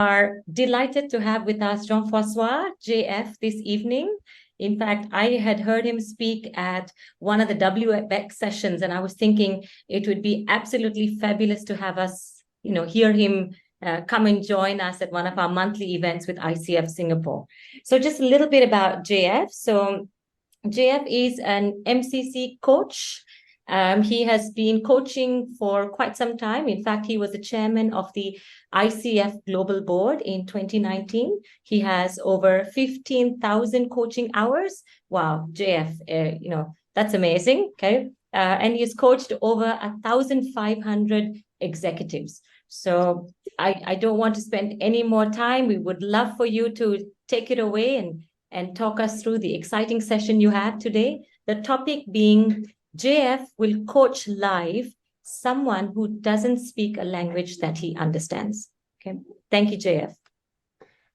Are delighted to have with us Jean Francois JF this evening. In fact, I had heard him speak at one of the WX sessions, and I was thinking it would be absolutely fabulous to have us, hear him come and join us at one of our monthly events with ICF Singapore. So just a little bit about JF. So JF is an MCC coach. He has been coaching for quite some time. In fact, he was the chairman of the ICF Global Board in 2019. He has over 15,000 coaching hours. Wow, JF, that's amazing. Okay. And he's coached over 1,500 executives. So I don't want to spend any more time. We would love for you to take it away and talk us through the exciting session you have today. The topic being JF will coach live someone who doesn't speak a language that he understands. Okay. Thank you, JF.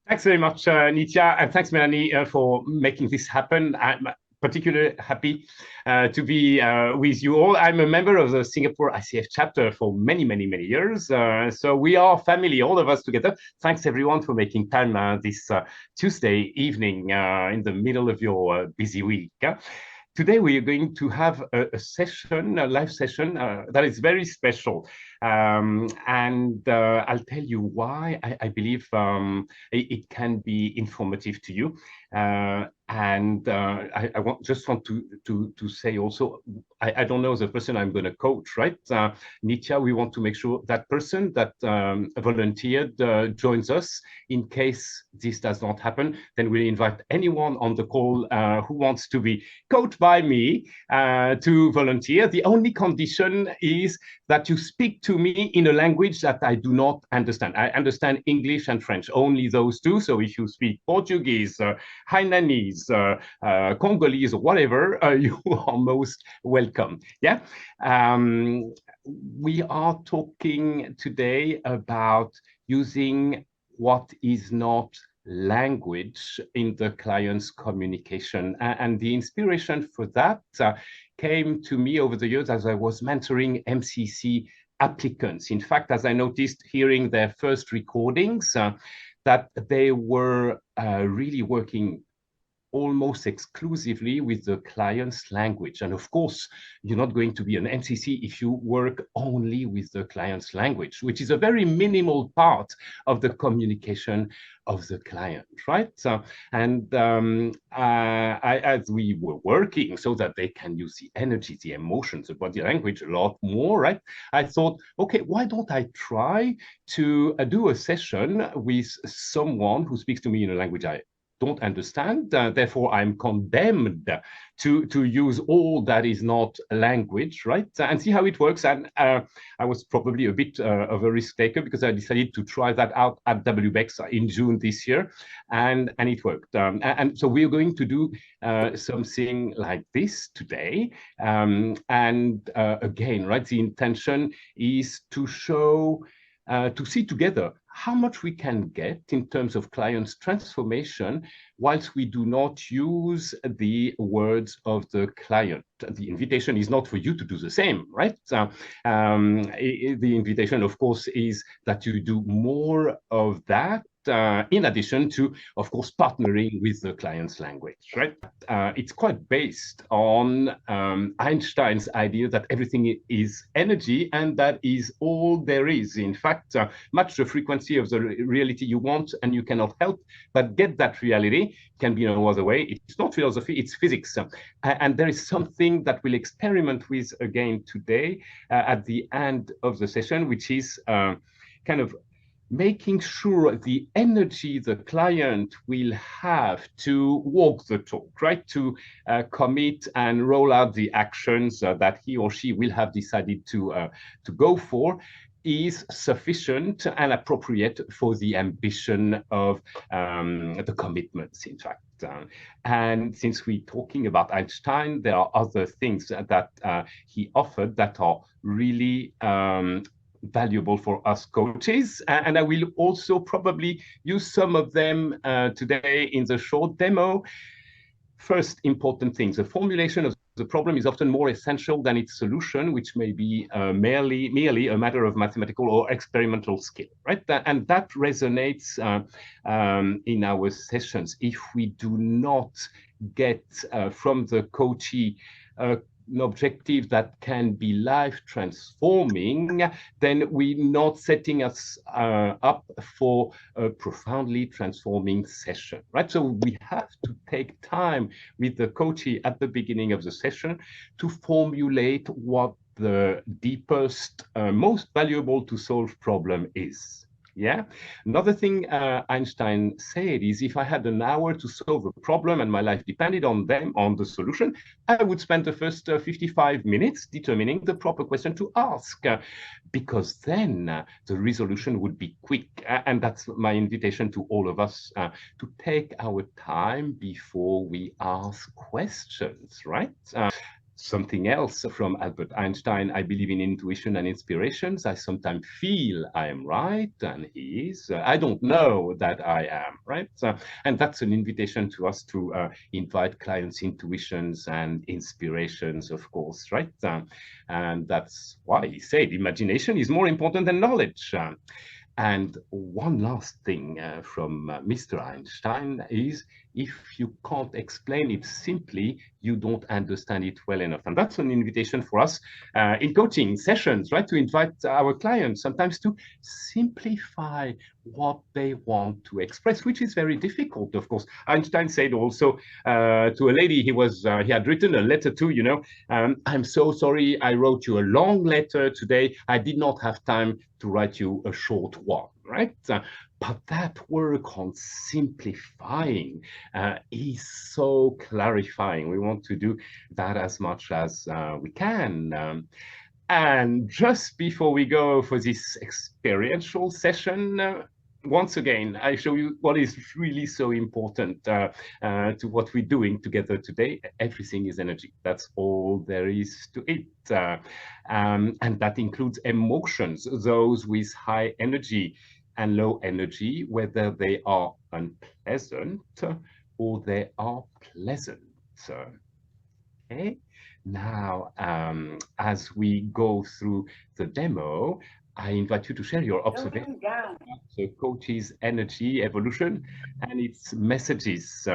Thanks very much, Nitya, and thanks, Melanie, for making this happen. I'm particularly happy to be with you all. I'm a member of the Singapore ICF chapter for many, many, many years. So we are family, all of us together. Thanks, everyone, for making time this Tuesday evening in the middle of your busy week. Today, we are going to have a session, a live session that is very special. And I'll tell you why I believe it can be informative to you. And I just want to say also, I don't know the person I'm going to coach, right? Nitya, we want to make sure that person that volunteered joins us. In case this does not happen, then we'll invite anyone on the call who wants to be coached by me to volunteer. The only condition is that you speak to me in a language that I do not understand. I understand English and French, only those two. So if you speak Portuguese, Hainanese, Congolese, or whatever, you are most welcome. Yeah. We are talking today about using what is not language in the client's communication. And the inspiration for that came to me over the years as I was mentoring MCC applicants. In fact, as I noticed hearing their first recordings, that they were really working almost exclusively with the client's language. And of course, you're not going to be an MCC if you work only with the client's language, which is a very minimal part of the communication of the client, right? As we were working so that they can use the energy, the emotions, the body language a lot more, right? I thought, okay, why don't I try to do a session with someone who speaks to me in a language I don't understand, therefore I'm condemned to use all that is not language, right? And see how it works. And I was probably a bit of a risk taker because I decided to try that out at WBEX in June this year, and it worked. And so we're going to do something like this today. Again, right, the intention is to show, to see together how much we can get in terms of client's transformation whilst we do not use the words of the client. The invitation is not for you to do the same, right? The invitation, of course, is that you do more of that in addition to, of course, partnering with the client's language, right? It's quite based on Einstein's idea that everything is energy and that is all there is. In fact, match the frequency of the reality you want and you cannot help but get that reality. Can be no other way. It's not philosophy, it's physics. And there is something that we'll experiment with again today at the end of the session, which is kind of making sure the energy the client will have to walk the talk, right? To commit and roll out the actions that he or she will have decided to go for is sufficient and appropriate for the ambition of the commitments, in fact. And since we're talking about Einstein, there are other things that he offered that are really valuable for us coaches. And I will also probably use some of them today in the short demo. First important things, the formulation of the problem is often more essential than its solution, which may be merely a matter of mathematical or experimental skill, right? And that resonates in our sessions. If we do not get from the coachee an objective that can be life transforming, then we're not setting us up for a profoundly transforming session, right? So we have to take time with the coachee at the beginning of the session to formulate what the deepest, most valuable to solve problem is. Yeah. Another thing Einstein said is, if I had an hour to solve a problem and my life depended on the solution, I would spend the first 55 minutes determining the proper question to ask, because then the resolution would be quick. And that's my invitation to all of us, to take our time before we ask questions, right? Something else from Albert Einstein: I believe in intuition and inspirations. I sometimes feel I am right and he is. I don't know that I am, right? And that's an invitation to us to invite clients' intuitions and inspirations, of course, right? And that's why he said imagination is more important than knowledge. And one last thing from Mr. Einstein is, if you can't explain it simply, you don't understand it well enough. And that's an invitation for us in coaching sessions, right? To invite our clients sometimes to simplify what they want to express, which is very difficult, of course. Einstein said also to a lady he had written a letter to, you know, I'm so sorry I wrote you a long letter today. I did not have time to write you a short one, right? But that work on simplifying is so clarifying. We want to do that as much as we can. And just before we go for this experiential session, once again, I show you what is really so important to what we're doing together today. Everything is energy. That's all there is to it. And that includes emotions, those with high energy and low energy, whether they are unpleasant or they are pleasant. Okay. Now, as we go through the demo, I invite you to share your observations about the coachee's energy evolution and its messages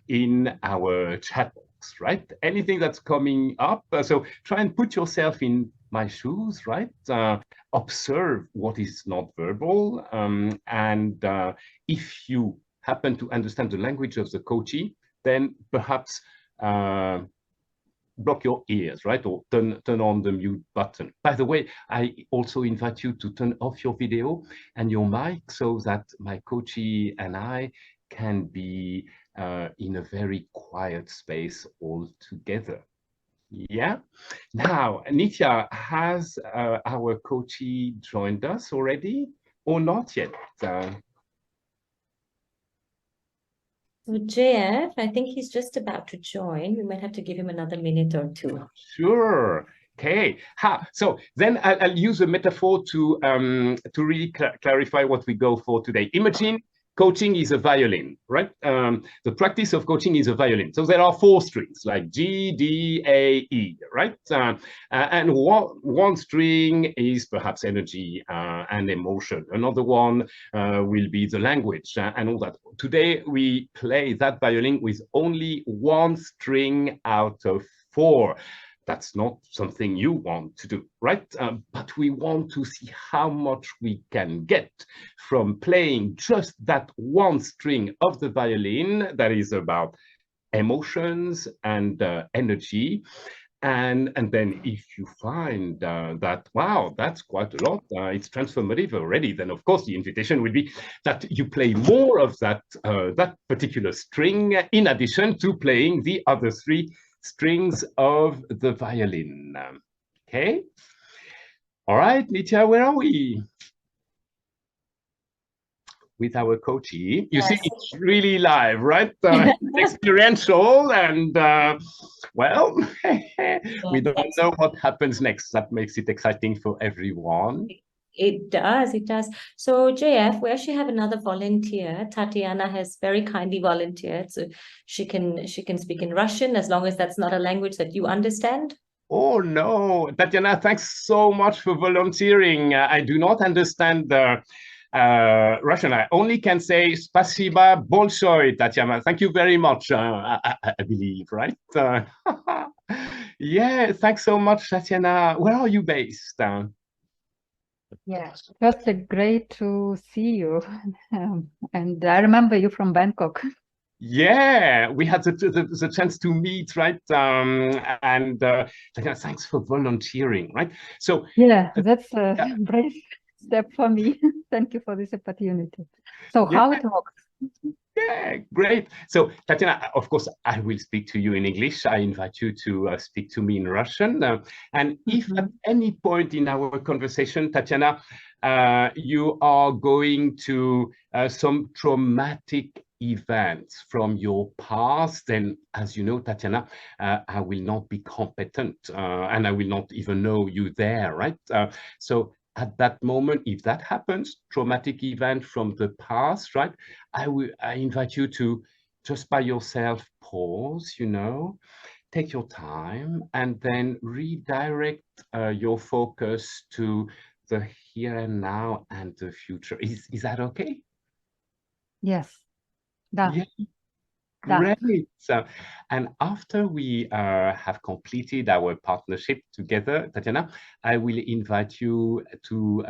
in our chat box, right? Anything that's coming up. So try and put yourself in my shoes, right? Observe what is not verbal. And if you happen to understand the language of the coachee, then perhaps block your ears, right? Or turn on the mute button. By the way, I also invite you to turn off your video and your mic so that my coachee and I can be in a very quiet space all together. Yeah. Now, Nitya, has our coachee joined us already or not yet? So JF, I think he's just about to join. We might have to give him another minute or two. Sure. Okay. So then I'll use a metaphor to really clarify what we go for today. Imagine coaching is a violin, right? The practice of coaching is a violin. So there are 4 strings, like G, D, A, E, right? And one string is perhaps energy and emotion. Another one will be the language and all that. Today, we play that violin with only 1 string out of 4. That's not something you want to do, right? But we want to see how much we can get from playing just that 1 string of the violin that is about emotions and energy. And then if you find that, wow, that's quite a lot, it's transformative already, then of course the invitation will be that you play more of that, that particular string in addition to playing the other 3 strings of the violin. Okay. All right, Nitya, where are we? With our coachee. You see, it's really live, right? Experiential, and well, we don't know what happens next. That makes it exciting for everyone. It does, it does. So JF, we actually have another volunteer. Tatiana has very kindly volunteered, so she can speak in Russian as long as that's not a language that you understand. Oh no, Tatiana, thanks so much for volunteering. I do not understand the Russian. I only can say spasiba bolshoy, Tatiana. Thank you very much, I believe, right? Yeah, thanks so much, Tatiana. Where are you based? Yes, firstly, great to see you. And I remember you from Bangkok. Yeah, we had the chance to meet, right? And Tatiana, thanks for volunteering, right? So, Yeah, that's a yeah, brave step for me. Thank you for this opportunity. So yeah. how it works? Yeah, great. So, Tatiana, of course, I will speak to you in English. I invite you to speak to me in Russian. And if at any point in our conversation, Tatiana, you are going to some traumatic events from your past, then, as you know, Tatiana, I will not be competent and I will not even know you there, right? So at that moment, if that happens, traumatic event from the past, right? I invite you to just by yourself pause, take your time and then redirect your focus to the here and now and the future. Is that okay? Yes, да, Yeah, да. great. And after we have completed our partnership together, Tatiana, I will invite you to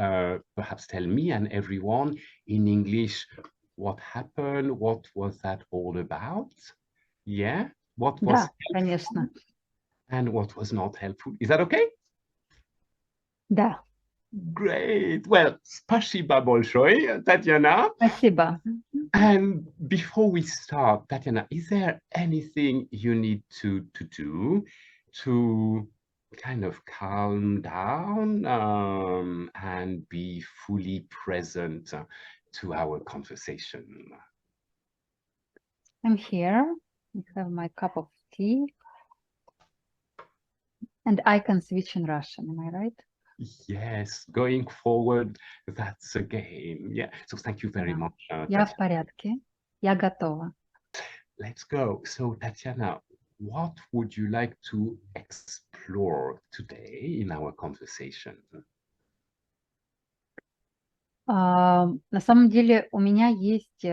perhaps tell me and everyone in English what happened, what was that all about? Yeah, what was Да, конечно. and what was not helpful. Is that okay? Да, Great. Well, spasiba большое, Tatiana. спасибо. And before we start, Tatiana, is there anything you need to do to kind of calm down and be fully present to our conversation? I'm here. I have my cup of tea. And I can switch in Russian, am I right? Yes, going forward, that's a game. Yeah, so thank you very Да. much, Я Tatiana. в порядке. Я готова. Let's go. So, Tatiana, what would you like to explore today in our conversation? На самом деле у меня есть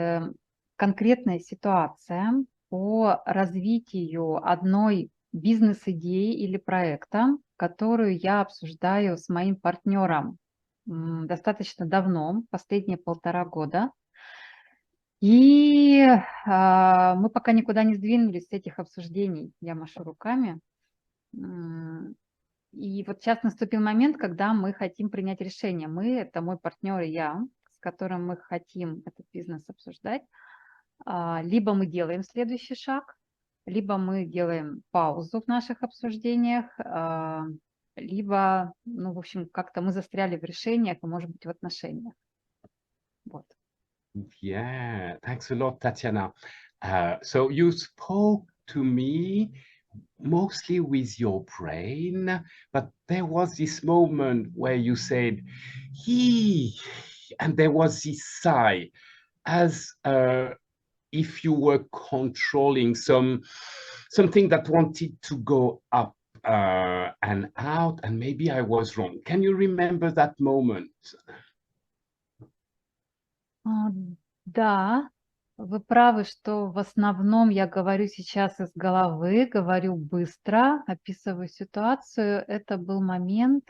конкретная ситуация по развитию одной бизнес-идеи или проекта, которую я обсуждаю с моим партнером достаточно давно, последние 1,5 года. И мы пока никуда не сдвинулись с этих обсуждений. Я машу руками. И вот сейчас наступил момент, когда мы хотим принять решение. Мы, это мой партнер и я, с которым мы хотим этот бизнес обсуждать. Либо мы делаем следующий шаг, либо мы делаем паузу в наших обсуждениях, либо, ну, в общем, как-то мы застряли в решениях, и, может быть, в отношениях. Вот. Yeah, thanks a lot, Tatiana. So you spoke to me mostly with your brain, but there was this moment where you said, he, and there was this sigh, as if you were controlling something that wanted to go up and out, and maybe I was wrong. Can you remember that moment? Да, вы правы, что в основном я говорю сейчас из головы, говорю быстро, описываю ситуацию. Это был момент,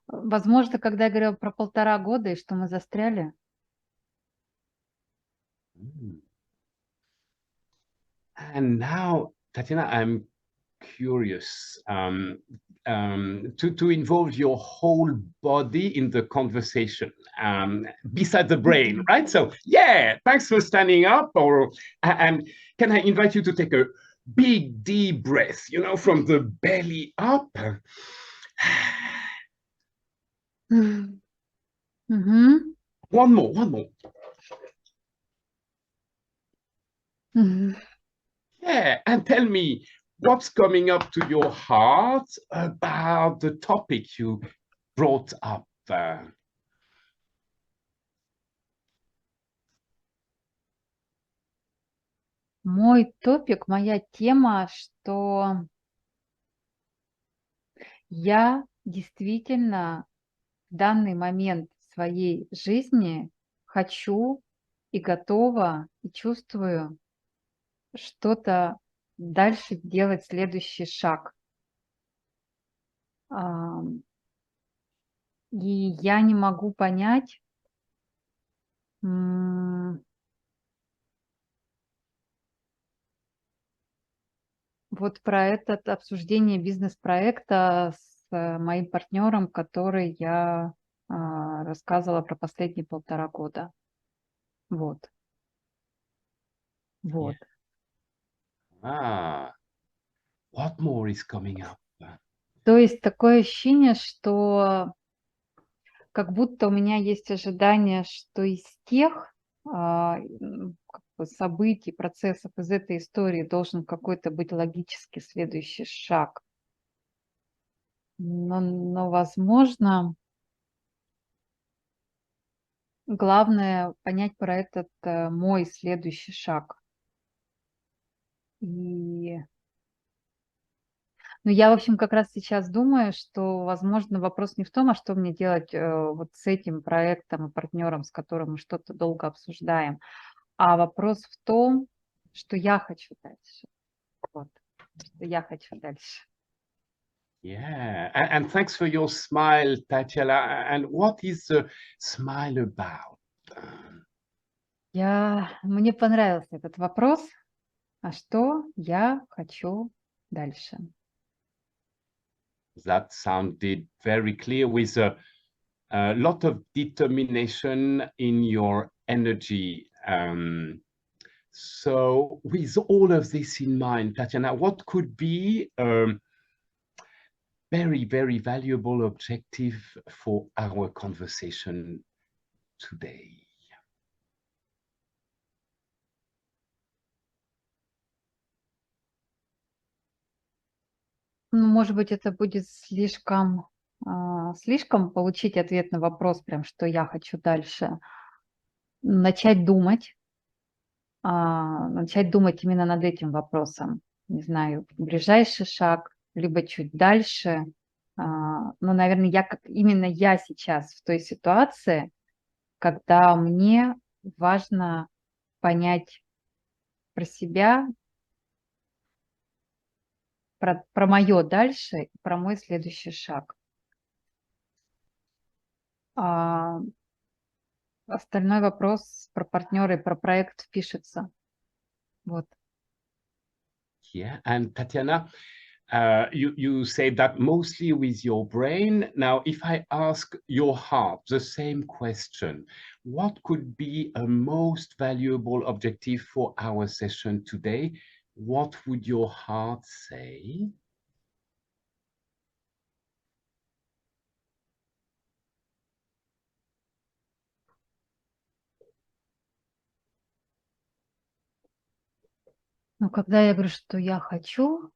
возможно, когда я говорила про 1,5 года и что мы застряли. And now, Tatiana, I'm curious to involve your whole body in the conversation beside the brain, right? So, yeah, thanks for standing up. And can I invite you to take a big, deep breath, from the belly up? One more. Yeah, and tell me, what's coming up to your heart about the topic you brought up? Мой топик, моя тема, что я действительно в данный момент своей жизни хочу и готова, и чувствую что-то дальше делать, следующий шаг. И я не могу понять, вот про это обсуждение бизнес-проекта с моим партнером, который я рассказывала про последние 1,5 года. Вот. Вот. What more is coming up? То есть такое ощущение, что как будто у меня есть ожидание, что из тех как бы событий, процессов из этой истории должен какой-то быть логический следующий шаг. Но возможно, главное понять про этот мой следующий шаг. Ну, я, в общем, как раз сейчас думаю, что, возможно, вопрос не в том, а что мне делать вот с этим проектом и партнером, с которым мы что-то долго обсуждаем, а вопрос в том, что я хочу дальше. Вот, что я хочу дальше. Yeah, and thanks for your smile, Tatiana. And what is the smile about? Мне понравился этот вопрос. А что я хочу дальше? That sounded very clear, with a lot of determination in your energy. So with all of this in mind, Tatiana, what could be a very, very valuable objective for our conversation today? Ну, может быть, это будет слишком получить ответ на вопрос, прям, что я хочу дальше. Начать думать именно над этим вопросом. Не знаю, ближайший шаг, либо чуть дальше. Но, наверное, именно я сейчас в той ситуации, когда мне важно понять про себя, про мое дальше, про мой следующий шаг. Остальной вопрос про партнера и про проект впишется. Вот. Yeah, and Tatiana, you say that mostly with your brain. Now, if I ask your heart the same question, what could be a most valuable objective for our session today? What would your heart say? Ну, когда я говорю, что я хочу,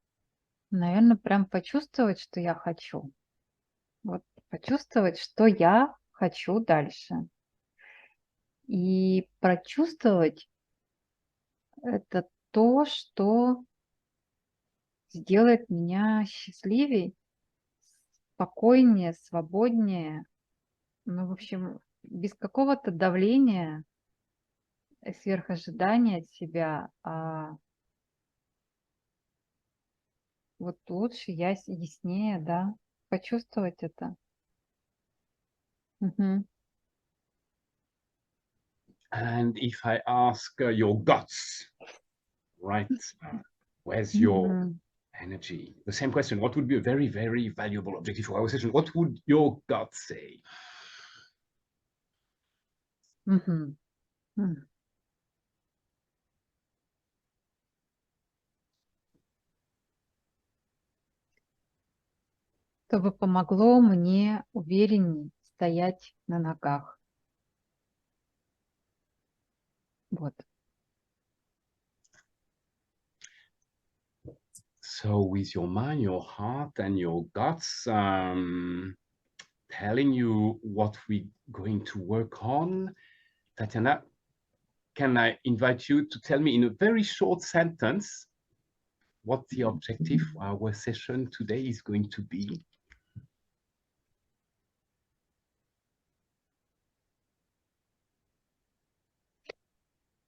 наверное, прям почувствовать, что я хочу. Вот почувствовать, что я хочу дальше. И прочувствовать это то, что сделает меня счастливее, спокойнее, свободнее. Ну, в общем, без какого-то давления, сверхожидания от себя, вот лучше яснее, да, почувствовать это. And if I ask your guts, right, where's your energy? The same question. What would be a very, very valuable objective for our session? What would your gut say? Чтобы помогло мне увереннее стоять на ногах. Вот. so with your mind, your heart, and your guts, telling you what we're going to work on, Tatiana, can I invite you to tell me in a very short sentence what the objective for our session today is going to be?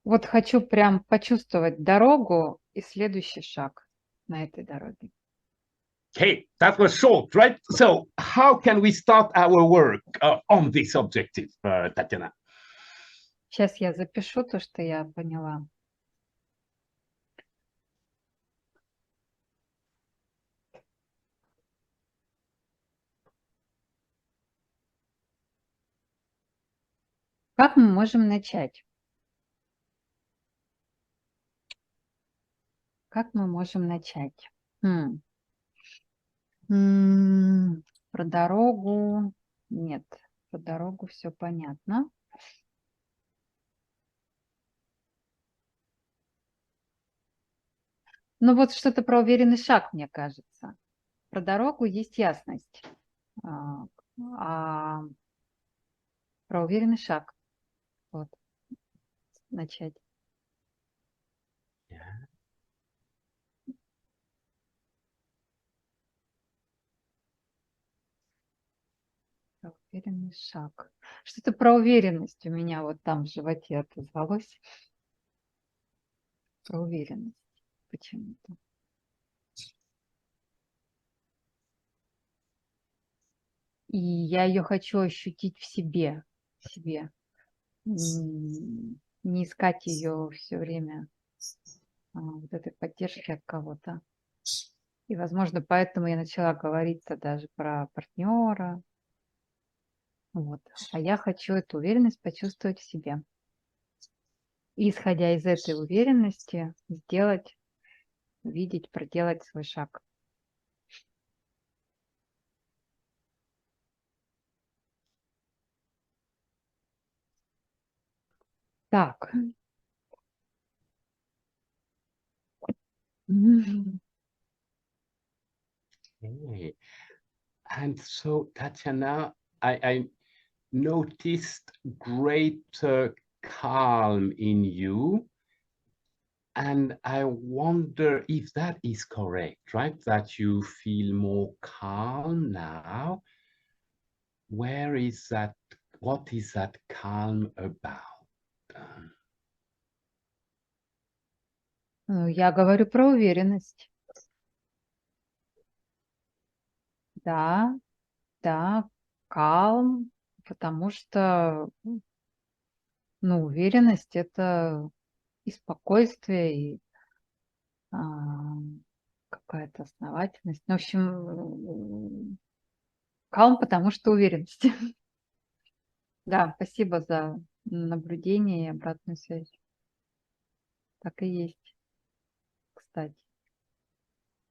Вот хочу прям почувствовать дорогу и следующий шаг на этой дороге. Okay, that was short, right? So how can we start our work on this objective, Tatiana? Сейчас я запишу то, что я поняла. Как мы можем начать? Как мы можем начать? Про дорогу нет. Про дорогу все понятно. Ну вот что-то про уверенный шаг, мне кажется. Про дорогу есть ясность. А про уверенный шаг. Вот. Начать. Про уверенный шаг. Что-то про уверенность у меня вот там в животе отозвалось. Про уверенность почему-то. И я ее хочу ощутить в себе. Не искать ее все время, вот этой поддержки от кого-то. И, возможно, поэтому я начала говорить даже про партнера. Вот. А я хочу эту уверенность почувствовать в себе. И, исходя из этой уверенности, сделать, увидеть, проделать свой шаг. Так. Okay. And so, Tatiana, I noticed great calm in you. And I wonder if that is correct, right? That you feel more calm now. Where is that? What is that calm about? Я говорю про уверенность. Да, calm, потому что, уверенность – это и спокойствие, и какая-то основательность. В общем, calm, потому что уверенность. Да, спасибо за наблюдение и обратную связь. Так и есть, кстати.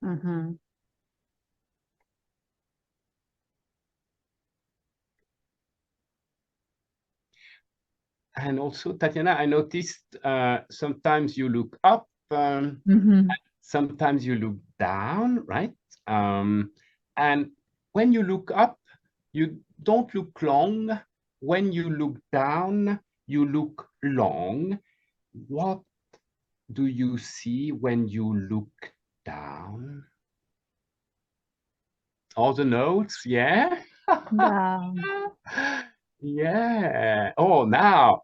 Угу. And also, Tatiana, I noticed sometimes you look up, sometimes you look down, right? And when you look up, you don't look long. When you look down, you look long. What do you see when you look down? All the notes, yeah? Да. Yeah. Oh, now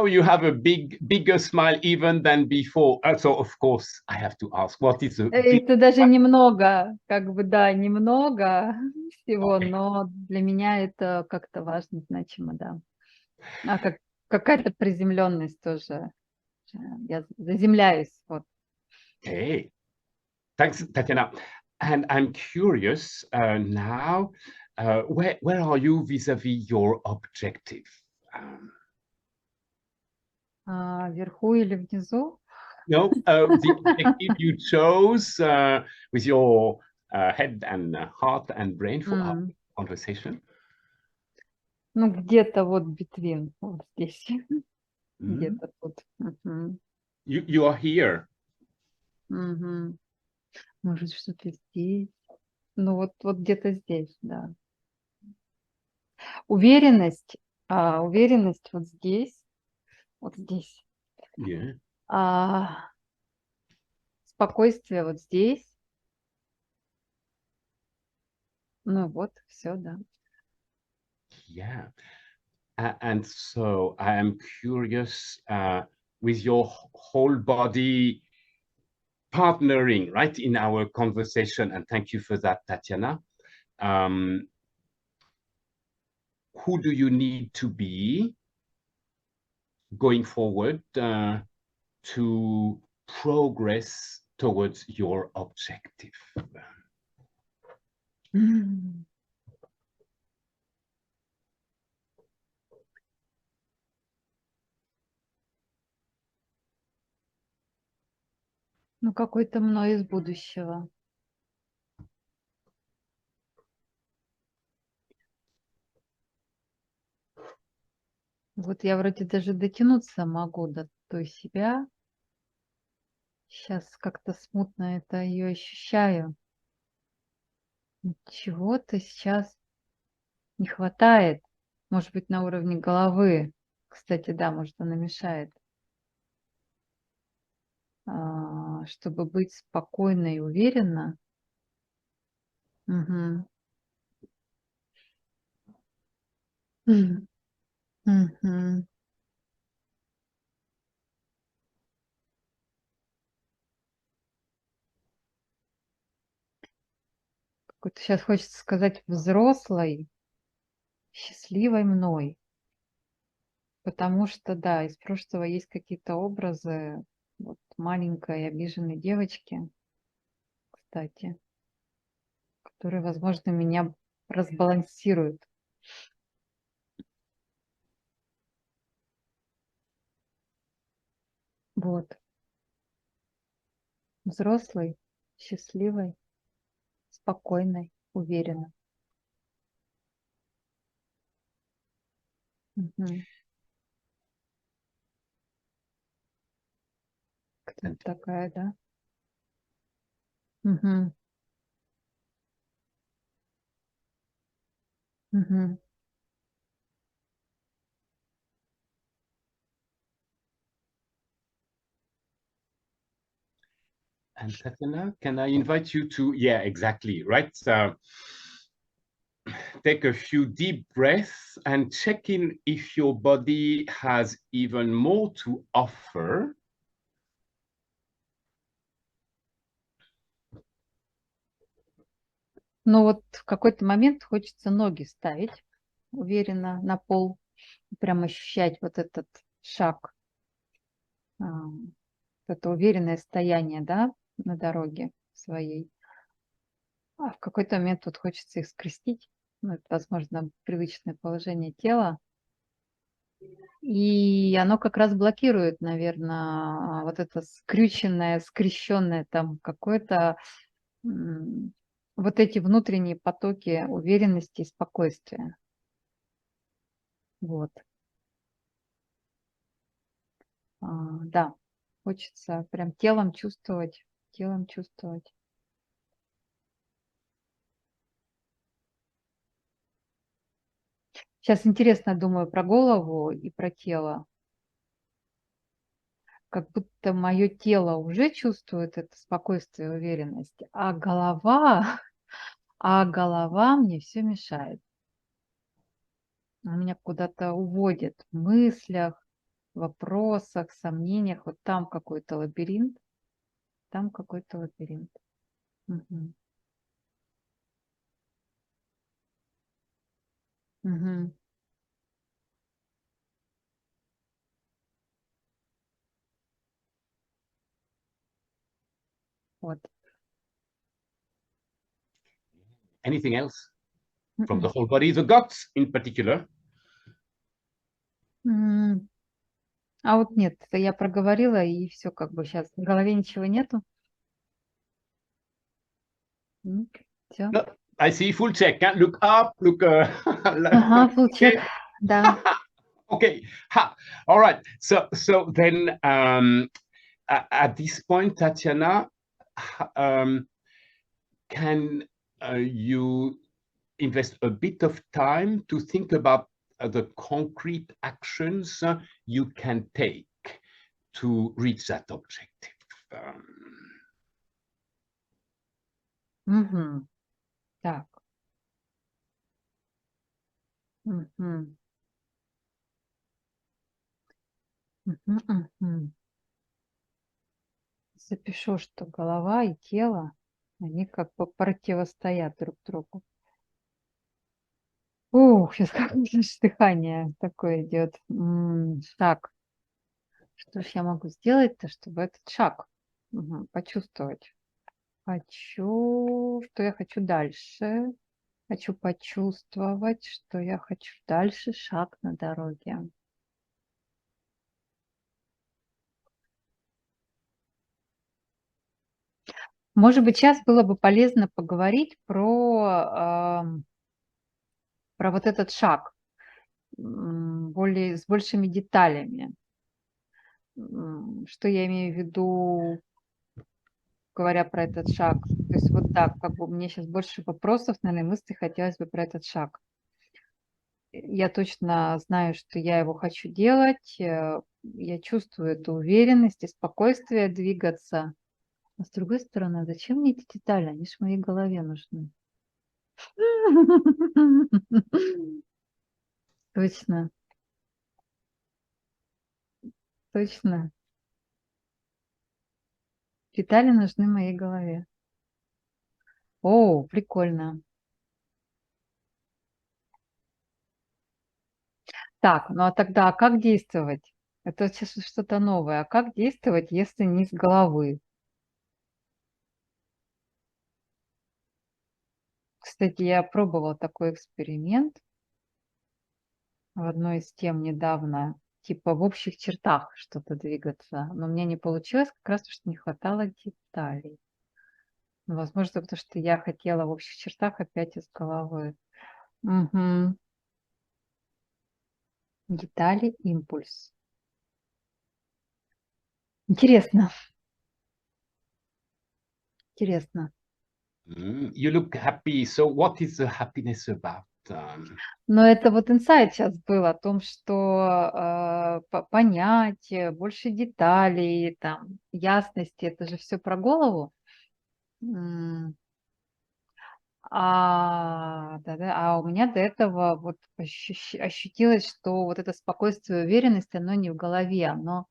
you have a bigger smile even than before. So of course I have to ask, what is the Это даже немного, немного всего, но для меня это как-то важно, значимо, да. Какая-то приземленность тоже. Я заземляюсь, вот. Okay. Thanks, Tatiana. And I'm curious now, where are you vis-a-vis your objective? Вверху или внизу? No, the objective you chose with your head and heart and brain for our conversation. Где-то вот between, вот здесь. Где-то тут. You are here. Может, что-то здесь. Ну, вот где-то здесь, да. Уверенность вот здесь, вот здесь. Yeah. Спокойствие вот здесь. Ну вот, все, да. Yeah. And so I am curious with your whole body partnering, right, in our conversation. And thank you for that, Tatiana. Who do you need to be going forward to progress towards your objective? Ну, какой-то мной из будущего. Вот я вроде даже дотянуться могу до той себя. Сейчас как-то смутно это ее ощущаю. Чего-то сейчас не хватает. Может быть, на уровне головы. Кстати, да, может, она мешает. Чтобы быть спокойно и уверенно. Угу. Угу. Какой-то сейчас хочется сказать взрослой, счастливой мной. Потому что, да, из прошлого есть какие-то образы вот, маленькой обиженной девочки, кстати, которые, возможно, меня разбалансируют. Вот. Взрослой, счастливой, спокойной, уверенной. Угу. Кто такая, да? Угу. Угу. And Tatiana, can I invite you to, yeah, exactly, right? So take a few deep breaths and check in if your body has even more to offer. Но вот в какой-то момент хочется ноги ставить уверенно на пол, прям ощущать вот этот шаг, это уверенное стояние, да, на дороге своей. А в какой-то момент вот хочется их скрестить. Ну, это, возможно, привычное положение тела. И оно как раз блокирует, наверное, вот это скрюченное, скрещенное там какое-то, вот эти внутренние потоки уверенности и спокойствия. Вот. Да, хочется прям телом чувствовать, телом чувствовать. Сейчас интересно думаю про голову и про тело. Как будто мое тело уже чувствует это спокойствие и уверенность, а голова мне все мешает. Она меня куда-то уводит в мыслях, вопросах, сомнениях. Вот там какой-то лабиринт, там какой-то лабиринт. Угу. Угу. Вот. Anything else from the whole body, the guts in particular? А вот нет, это я проговорила, и все, как бы сейчас в голове ничего нету. Все. No, I see full check. Look up, look. Ага, full check, да. Okay. All right. So then at this point, Tatiana, can you invest a bit of time to think about the concrete actions you can take to reach that objective? Так. Мгм. Мгм. Запишу, что голова и тело, они как бы противостоят друг другу. Ух, сейчас как дыхание такое идет. Так, что ж я могу сделать-то, чтобы этот шаг почувствовать? Что я хочу дальше. Хочу почувствовать, что я хочу дальше, шаг на дороге. Может быть, сейчас было бы полезно поговорить про вот этот шаг с большими деталями. Что я имею в виду, говоря про этот шаг? То есть вот так, как бы мне сейчас больше вопросов, наверное, мыслей хотелось бы про этот шаг. Я точно знаю, что я его хочу делать. Я чувствую эту уверенность и спокойствие двигаться. Но с другой стороны, зачем мне эти детали? Они же в моей голове нужны. Точно, точно. Детали нужны в моей голове. О, прикольно. Так, ну а тогда как действовать? Это сейчас что-то новое. А как действовать, если не с головы? Кстати, я пробовала такой эксперимент в одной из тем недавно, типа в общих чертах что-то двигаться. Но мне не получилось как раз, потому что не хватало деталей. Ну, возможно, потому что я хотела в общих чертах опять из головы. Мгм. Детали, импульс. Интересно, интересно. You look happy. So what is the happiness about? Но это вот инсайт сейчас был о том, что понять, больше деталей, там, ясности, это же все про голову. Да-да, у меня до этого вот ощутилось, что вот это спокойствие и уверенность, оно не в голове, оно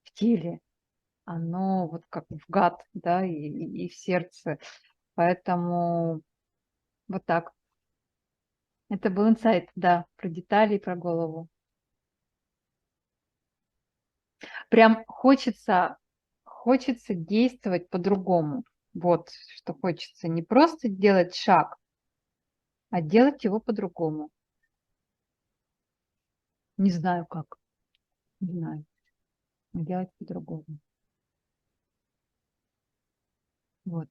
в теле, оно вот как в гад, да, и в сердце. Поэтому вот так. Это был инсайт, да, про детали и про голову. Прям хочется действовать по-другому. Вот что хочется. Не просто делать шаг, а делать его по-другому. Не знаю как. Не знаю. Делать по-другому. Вот.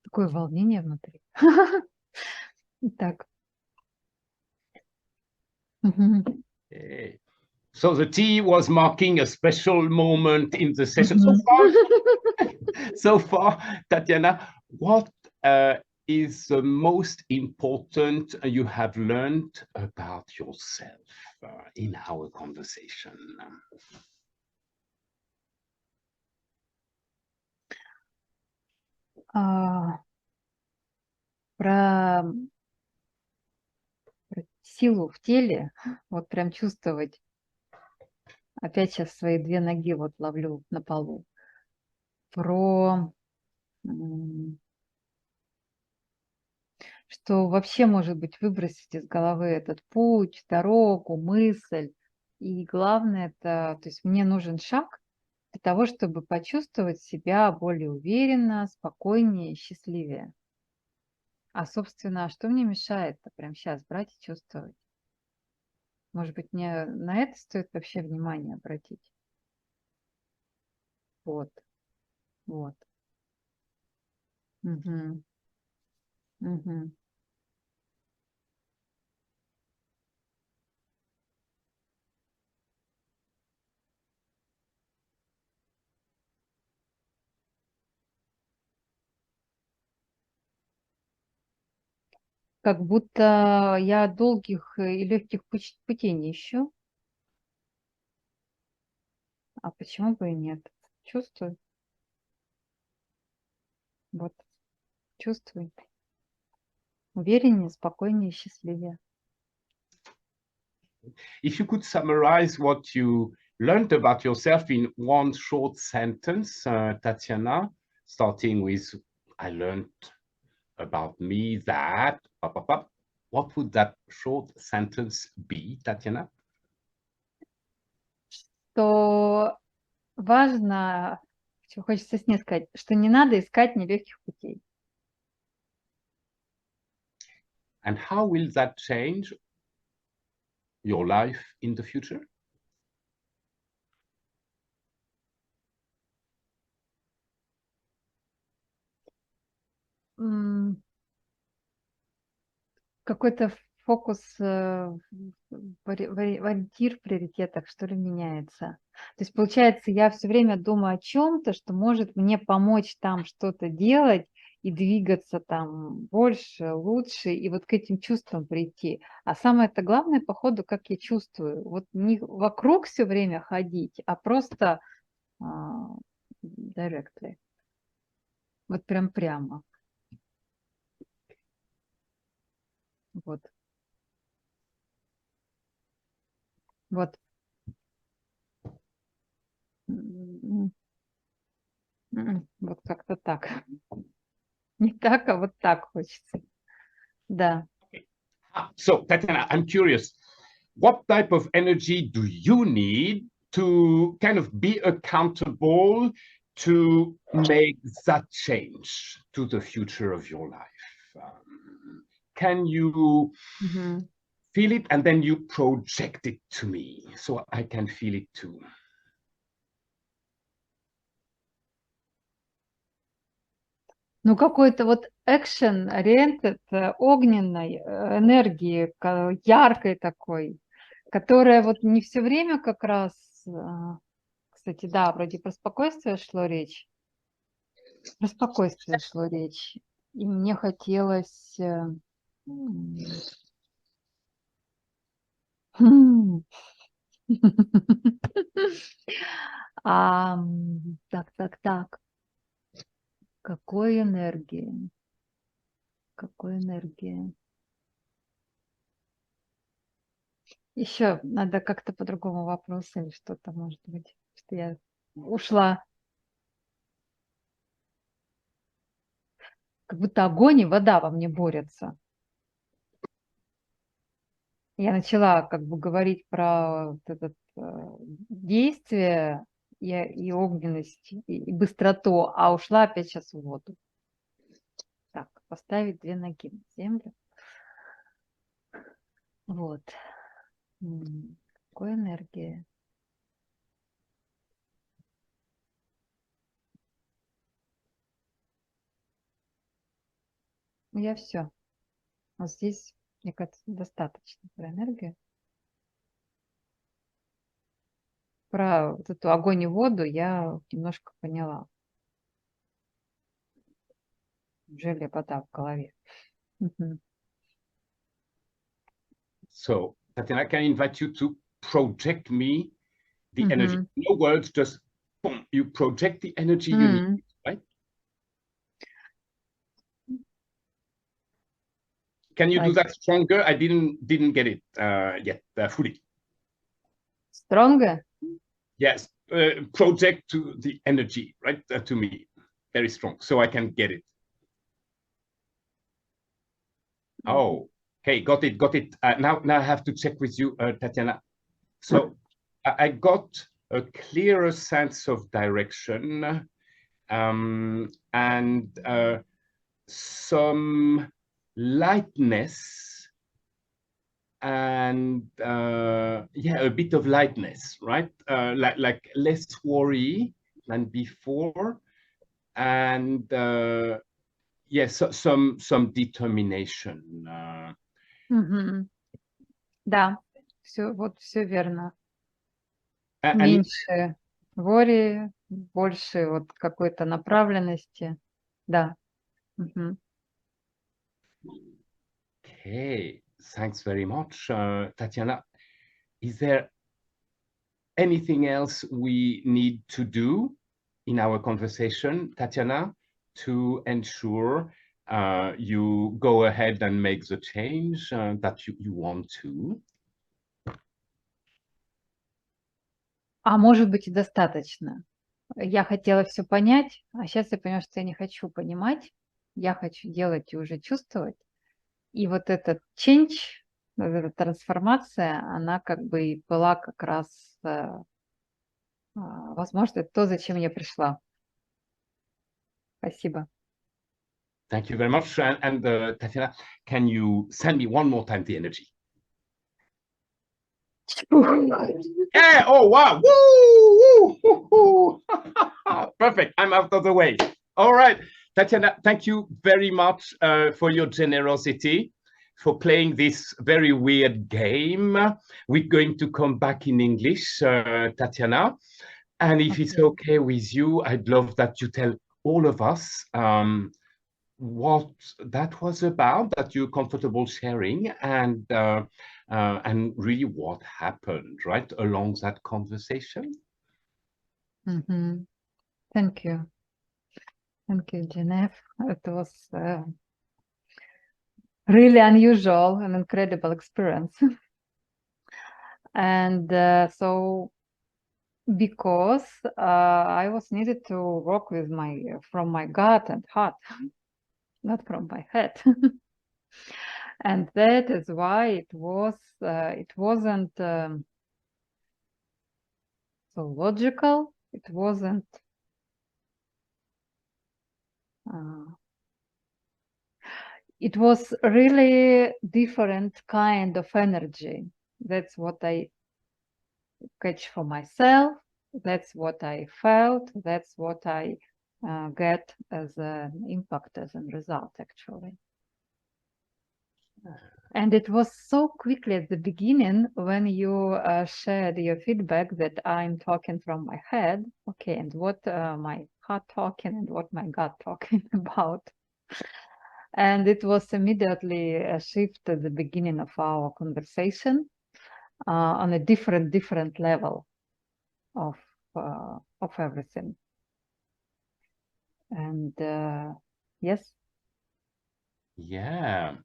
Такое волнение внутри. Так. So the tea was marking a special moment in the session. So far, Tatiana, what is the most important you have learned about yourself in our conversation? Про силу в теле, вот прям чувствовать. Опять сейчас свои 2 ноги вот ловлю на полу. Про что вообще, может быть, выбросить из головы этот путь, дорогу, мысль. И главное, это, то есть мне нужен шаг для того, чтобы почувствовать себя более уверенно, спокойнее, счастливее. А, собственно, что мне мешает-то прямо сейчас брать и чувствовать? Может быть, мне на это стоит вообще внимание обратить? Вот, вот. Мгм. Мгм. как будто я долгих и легких путей не ищу. А почему бы и нет? Чувствую. Вот, чувствую. Увереннее, спокойнее, счастливее. If you could summarize what you learned about yourself in one short sentence, Tatiana, starting with, I learned about me that, what would that short sentence be, Tatiana? То важно, что хочется с ней сказать, что не надо искать нелегких путей. And how will that change your life in the future? Какой-то фокус, ориентир в приоритетах, что ли, меняется. То есть, получается, я все время думаю о чем-то, что может мне помочь там что-то делать и двигаться там больше, лучше, и вот к этим чувствам прийти. А самое-то главное, по ходу, как я чувствую. Вот не вокруг все время ходить, а просто directly. Вот прям прямо. Вот. Вот. Вот как-то так. Не так, а вот так хочется. Да. So, Tatiana, I'm curious, what type of energy do you need to kind of be accountable to make that change to the future of your life? Can you feel it and then you project it to me so I can feel it too? Ну, какой-то вот action-oriented, огненной энергии, яркой такой, которая вот не все время как раз, кстати, да, вроде про спокойствие шло речь, про спокойствие шло речь, и мне хотелось... Так. Какой энергии? Какой энергии? Еще надо как-то по-другому вопрос или что-то, может быть, что я ушла. Как будто огонь и вода во мне борются. Я начала как бы говорить про вот это действие и огненность, и быстроту, а ушла опять сейчас в воду. Так, поставить 2 ноги на землю. Вот. Какой энергии? Я все. Вот здесь, мне кажется, достаточно про энергию. Про вот эту огонь и воду я немножко поняла. Желе вода в голове. So, Tatiana, can I invite you to project me the energy? No words, just boom, you project the energy you need, right? Can you do that stronger? I didn't get it yet fully. Stronger? Yes, project to the energy, right? To me, very strong, so I can get it. Oh, okay, got it. Now I have to check with you, Tatiana. So I got a clearer sense of direction and some lightness and yeah, a bit of lightness, right? Like less worry than before, and yes, some determination. Да, все верно. Меньше вори, больше вот какой-то направленности. Да. Okay, thanks very much, Tatiana. Is there anything else we need to do in our conversation, Tatiana, to ensure you go ahead and make the change that you want to? А может быть и достаточно. Я хотела все понять, а сейчас я понимаю, что я не хочу понимать. Я хочу делать и уже чувствовать. И вот этот change, вот эта трансформация, она как бы и была как раз, возможно, это то, зачем я пришла. Спасибо. Thank you very much. And Tatiana, can you send me one more time the energy? Yeah, oh wow, woo, woo, woo, woo. Perfect, I'm out of the way. All right, Tatiana, thank you very much for your generosity, for playing this very weird game. We're going to come back in English, Tatiana. And if it's okay with you, I'd love that you tell all of us what that was about, that you're comfortable sharing, and really what happened right along that conversation. Thank you. Thank you, Jean. It was really unusual and incredible experience. And so because I was needed to work with from my gut and heart, not from my head. And that is why it wasn't so logical. It wasn't it was really different kind of energy. That's what I catch for myself. That's what I felt. That's what I get as an impact, as a result, actually. And it was so quickly at the beginning when you shared your feedback that I'm talking from my head. Okay, and what my heart talking and what my gut talking about. And it was immediately a shift at the beginning of our conversation on a different level of everything. And yes. Yeah.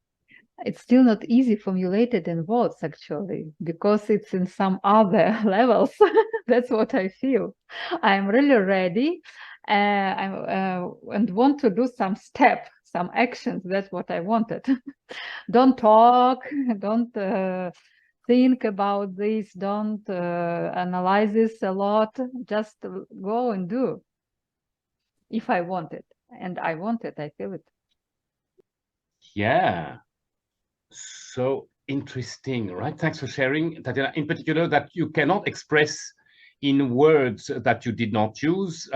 It's still not easy formulated in words, actually, because it's in some other levels. That's what I feel. I'm really ready and want to do some steps, some actions. That's what I wanted. Don't talk, don't think about this, don't analyze this a lot. Just go and do. If I want it, and I want it, I feel it. Yeah. So interesting, right? Thanks for sharing, Tatiana, in particular, that you cannot express in words that you did not use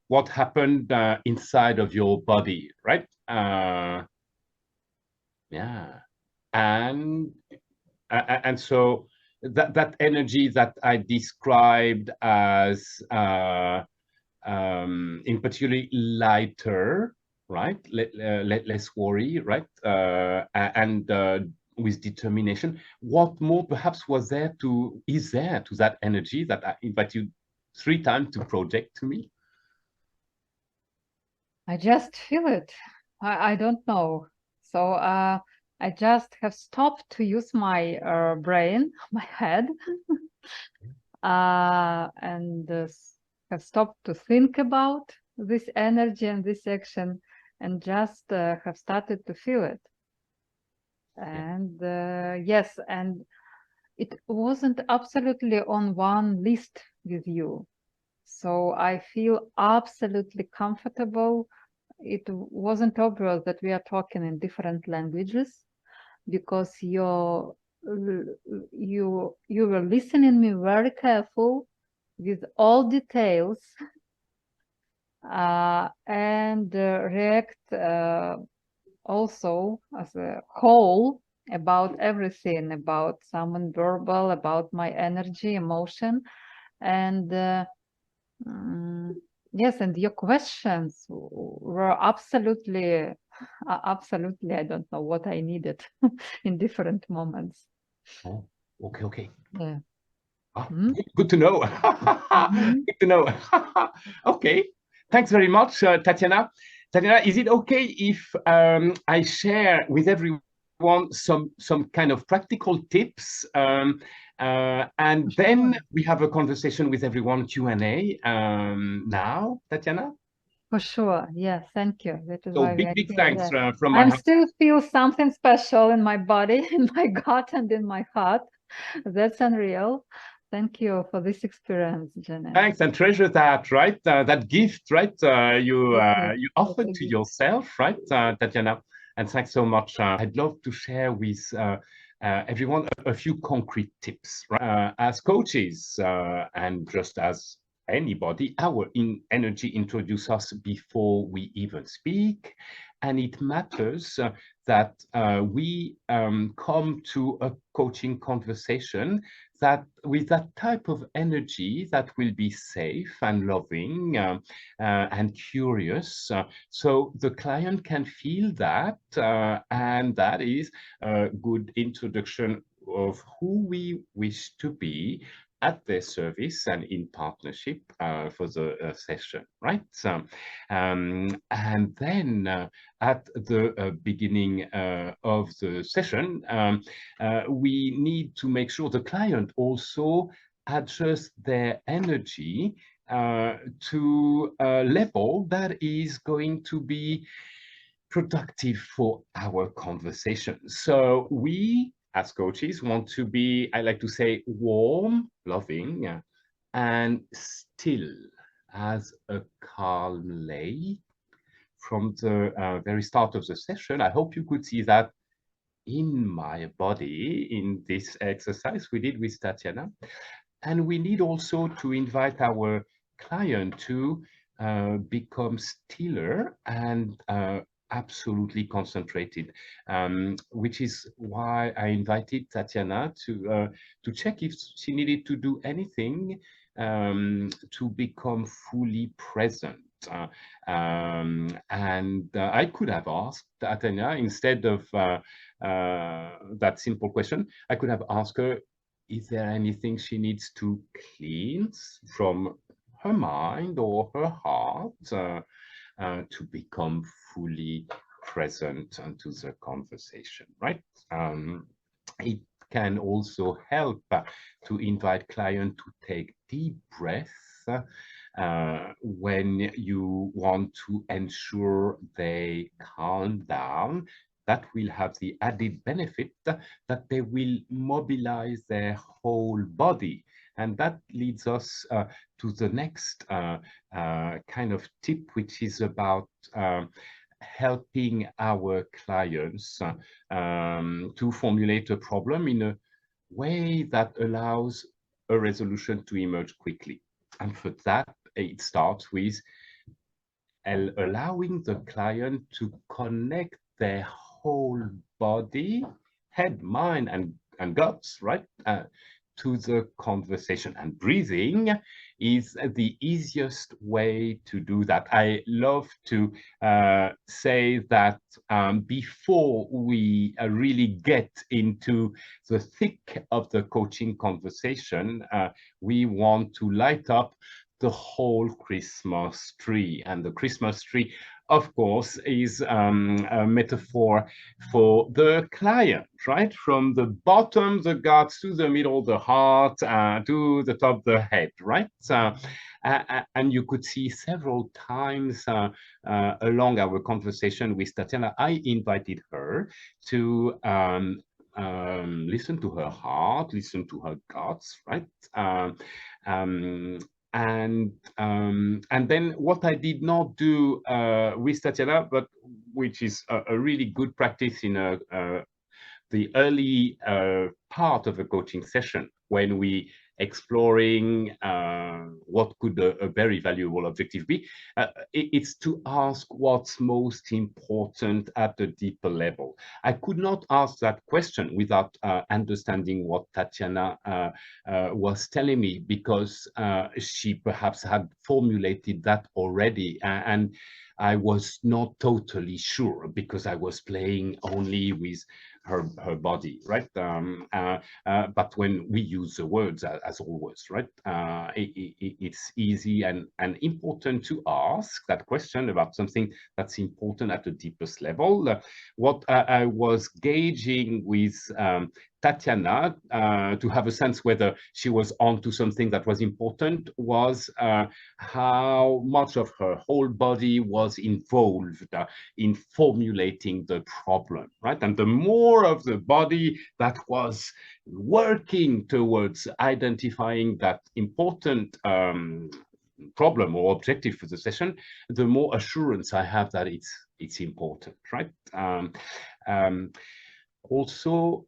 what happened inside of your body, right? Yeah. And so that energy that I described as in particularly lighter, right? Less worry, right? And with determination. What more perhaps is there to that energy that I invite you 3 times to project to me? I just feel it. I don't know. So I just have stopped to use my brain, my head, and have stopped to think about this energy and this action, and just have started to feel it. And yes, and it wasn't absolutely on one list with you. So I feel absolutely comfortable. It wasn't obvious that we are talking in different languages, because you were listening me very careful with all details and react also as a whole about everything, about some verbal, about my energy, emotion, and yes, and your questions were absolutely Absolutely, I don't know what I needed in different moments. Oh, okay. Yeah. Good to know. Good to know. Okay, thanks very much, Tatiana. Tatiana, is it okay if I share with everyone some kind of practical tips, and then we have a conversation with everyone, Q&A now, Tatiana? For sure. Yeah, thank you. That is So why we are big here. thanks from my I'm heart. still feel something special in my body, in my gut, and in my heart. That's unreal. Thank you for this experience, Jenny. Thanks, and treasure that, right? That gift, right? You offered to gift. yourself, right, Tatiana? And thanks so much. I'd love to share with everyone a few concrete tips, right? As coaches, and just as anybody, our energy introduces us before we even speak. And it matters that we come to a coaching conversation that with that type of energy that will be safe and loving and curious. So the client can feel that, and that is a good introduction of who we wish to be at their service and in partnership for the session, right? And then at the beginning of the session, we need to make sure the client also adjusts their energy to a level that is going to be productive for our conversation. So we, as coaches, want to be, I like to say, warm, loving, and still as a calm lake from the very start of the session. I hope you could see that in my body in this exercise we did with Tatiana. And we need also to invite our client to become stiller and absolutely concentrated, which is why I invited Tatiana to check if she needed to do anything to become fully present. And I could have asked Tatiana, instead of that simple question, I could have asked her, is there anything she needs to cleanse from her mind or her heart to become fully present to the conversation, right? It can also help to invite client to take deep breaths when you want to ensure they calm down. That will have the added benefit that they will mobilize their whole body. And that leads us to the next kind of tip, which is about helping our clients to formulate a problem in a way that allows a resolution to emerge quickly. And for that, it starts with allowing the client to connect their whole body, head, mind, and guts, right, to the conversation. And breathing is the easiest way to do that. I love to say that before we really get into the thick of the coaching conversation, we want to light up the whole Christmas tree. And the Christmas tree, of course, is a metaphor for the client, right? From the bottom, the guts, to the middle, the heart, to the top, the head, right? And you could see several times along our conversation with Tatiana, I invited her to listen to her heart, listen to her guts, right? And then what I did not do with Tatiana, but which is a really good practice in the early part of a coaching session, when we exploring what could a very valuable objective be, it's to ask what's most important at a deeper level. I could not ask that question without understanding what Tatiana was telling me, because she perhaps had formulated that already. And I was not totally sure because I was playing only with her body, right? But when we use the words as always, right? It's easy and important to ask that question about something that's important at the deepest level. What I was gauging with Tatiana to have a sense whether she was onto something that was important was how much of her whole body was involved in formulating the problem, right? And the more of the body that was working towards identifying that important problem or objective for the session, the more assurance I have that it's important, right? Also,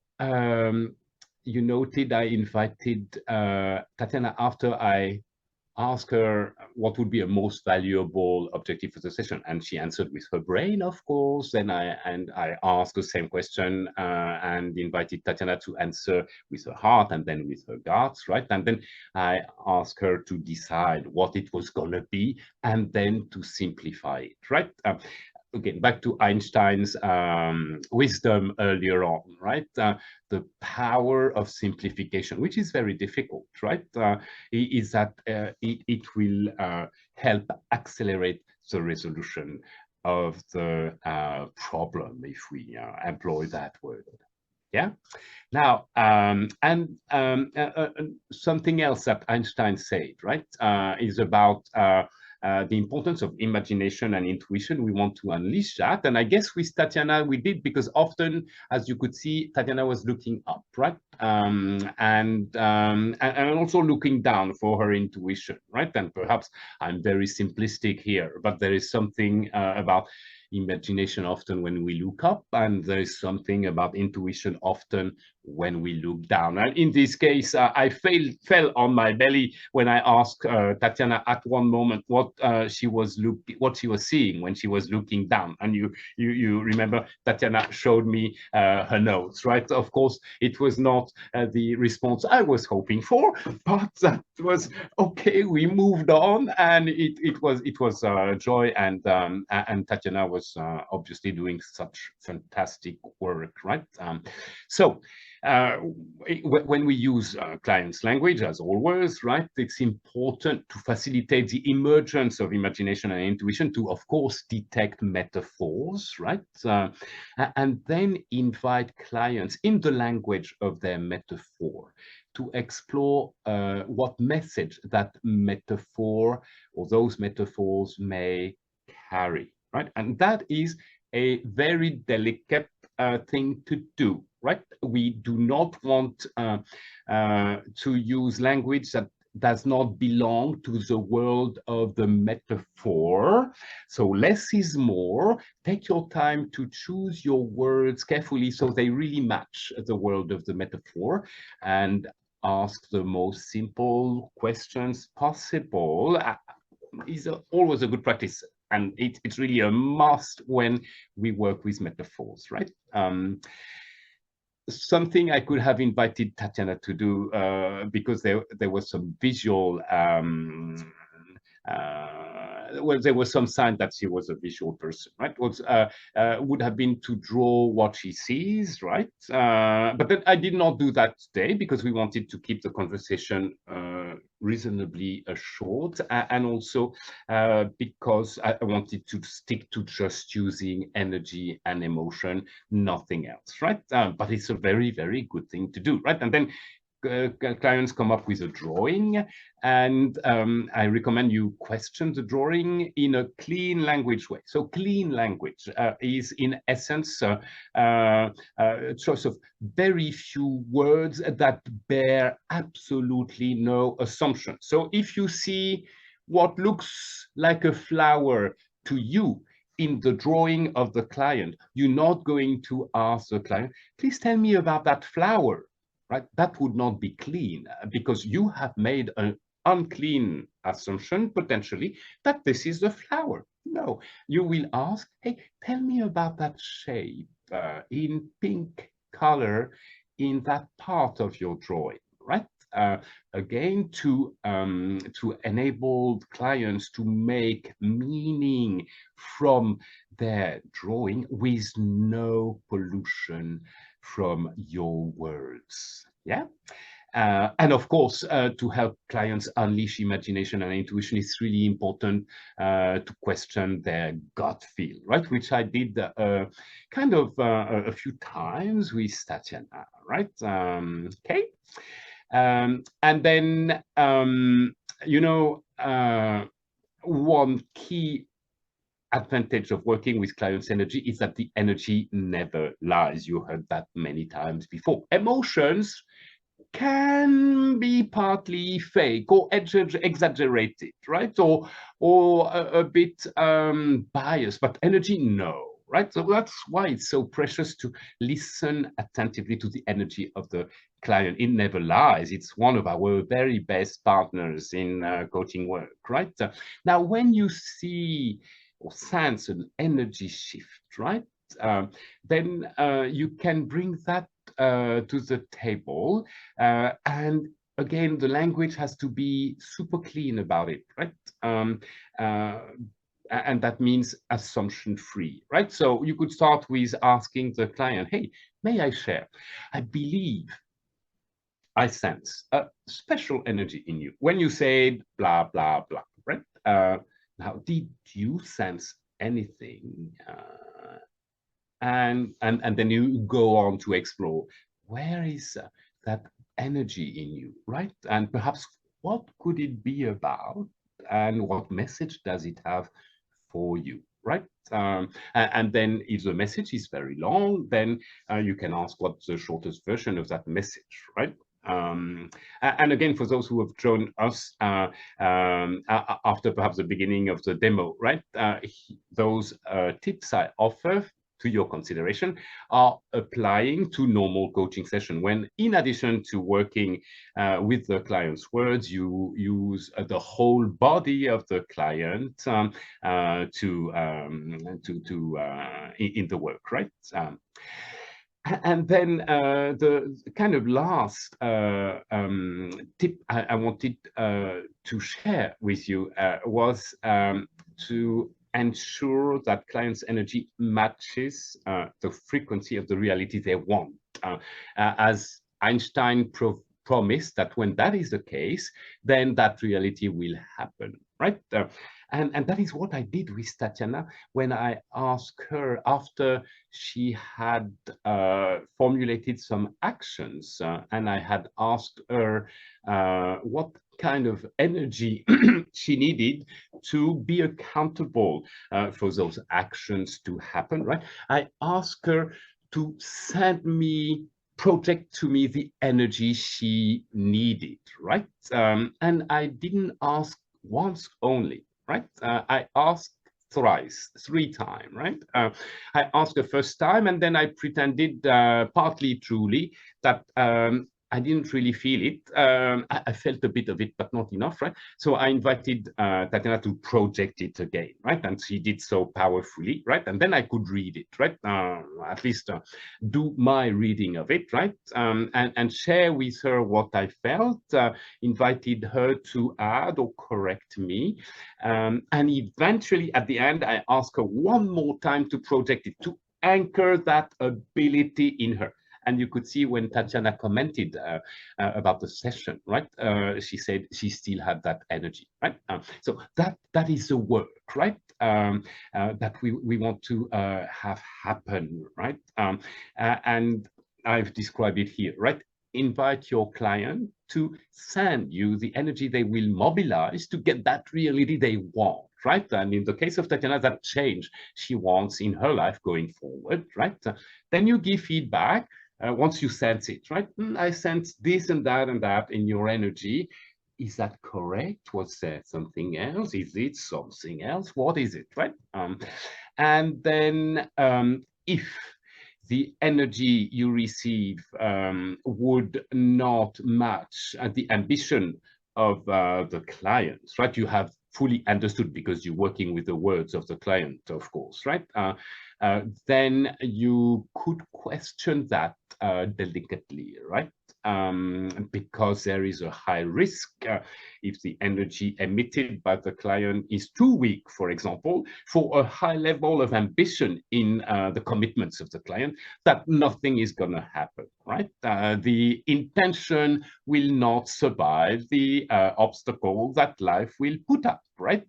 you noted I invited Tatiana after I asked her what would be a most valuable objective for the session, and she answered with her brain, of course. Then I asked the same question and invited Tatiana to answer with her heart and then with her guts, right? And then I asked her to decide what it was gonna be and then to simplify it, right? Again, back to Einstein's wisdom earlier on, right? The power of simplification, which is very difficult, right? Is that it will help accelerate the resolution of the problem, if we employ that word. Yeah. Now, something else that Einstein said, right, is about the importance of imagination and intuition. We want to unleash that. And I guess with Tatiana, we did, because often, as you could see, Tatiana was looking up, right? And also looking down for her intuition, right? And perhaps I'm very simplistic here, but there is something about imagination often when we look up, and there is something about intuition often when we look down. And in this case, I fell on my belly when I asked Tatiana at one moment what she was seeing when she was looking down. And you remember Tatiana showed me her notes, right? Of course, it was not the response I was hoping for, but that was okay. We moved on, and it was joy, and Tatiana was obviously doing such fantastic work, right? So when we use client's language, as always, right, it's important to facilitate the emergence of imagination and intuition to, of course, detect metaphors, right? And then invite clients in the language of their metaphor to explore what message that metaphor or those metaphors may carry, right? And that is a very delicate thing to do, right? We do not want to use language that does not belong to the world of the metaphor. So less is more. Take your time to choose your words carefully so they really match the world of the metaphor, and ask the most simple questions possible. Is always a good practice. And it's really a must when we work with metaphors, right? Something I could have invited Tatiana to do, because there was some visual, well, there was some sign that she was a visual person, right? Would have been to draw what she sees, right? But then I did not do that today because we wanted to keep the conversation reasonably short, and also because I wanted to stick to just using energy and emotion, nothing else, right? But it's a very, very good thing to do, right? And then clients come up with a drawing, and I recommend you question the drawing in a clean language way. So clean language is in essence a choice of very few words that bear absolutely no assumption. So if you see what looks like a flower to you in the drawing of the client, you're not going to ask the client, please tell me about that flower. Right? That would not be clean, because you have made an unclean assumption, potentially, that this is the flower. No, you will ask, hey, tell me about that shape in pink color in that part of your drawing, right? again, to enable clients to make meaning from their drawing with no pollution from your words. Yeah. And of course, to help clients unleash imagination and intuition, it's really important to question their gut feel, right? Which I did kind of a few times with Tatiana, right? Okay. And then, you know, one key advantage of working with clients' energy is that the energy never lies. You heard that many times before. Emotions can be partly fake or exaggerated, right? Or a bit biased, but energy, no. Right, so that's why it's so precious to listen attentively to the energy of the client. It never lies. It's one of our very best partners in coaching work, right? Now, when you see or sense an energy shift, right, then you can bring that to the table, and again, the language has to be super clean about it, right? And that means assumption free, right? So you could start with asking the client, hey, may I share? I believe I sense a special energy in you when you said blah, blah, blah, right? Now, did you sense anything? And then you go on to explore, where is that energy in you, right? And perhaps what could it be about, and what message does it have for you, right? And then if the message is very long, then you can ask what's the shortest version of that message, right? And again, for those who have joined us after perhaps the beginning of the demo, right? Those tips I offer to your consideration are applying to normal coaching session, when in addition to working with the client's words, you use the whole body of the client in the work, right? And then the kind of last tip I wanted to share with you was to ensure that clients' energy matches the frequency of the reality they want. As Einstein promised that when that is the case, then that reality will happen, right? And that is what I did with Tatiana when I asked her, after she had formulated some actions, and I had asked her what kind of energy she needed to be accountable for those actions to happen, right? I asked her to project to me the energy she needed, right? And I didn't ask once only, right? I asked thrice, 3 times, right? I asked the first time, and then I pretended partly truly that I didn't really feel it. I felt a bit of it, but not enough, right? So I invited Tatiana to project it again, right? And she did so powerfully, right? And then I could read it, right? At least do my reading of it, right? And share with her what I felt, invited her to add or correct me. And eventually at the end, I asked her one more time to project it, to anchor that ability in her. And you could see when Tatiana commented about the session, right? She said she still had that energy, right? So that is the work, right? That we want to have happen, right? And I've described it here, right? Invite your client to send you the energy they will mobilize to get that reality they want, right? And in the case of Tatiana, that change she wants in her life going forward, right? Then you give feedback. Once you sense it, right? I sense this and that in your energy. Is that correct? Was there something else? Is it something else? What is it, right? And then if the energy you receive would not match the ambition of the clients, right? You have fully understood because you're working with the words of the client, of course, right? Then you could question that delicately, right? Because there is a high risk if the energy emitted by the client is too weak, for example, for a high level of ambition in the commitments of the client, that nothing is going to happen, right? The intention will not survive the obstacle that life will put up, right?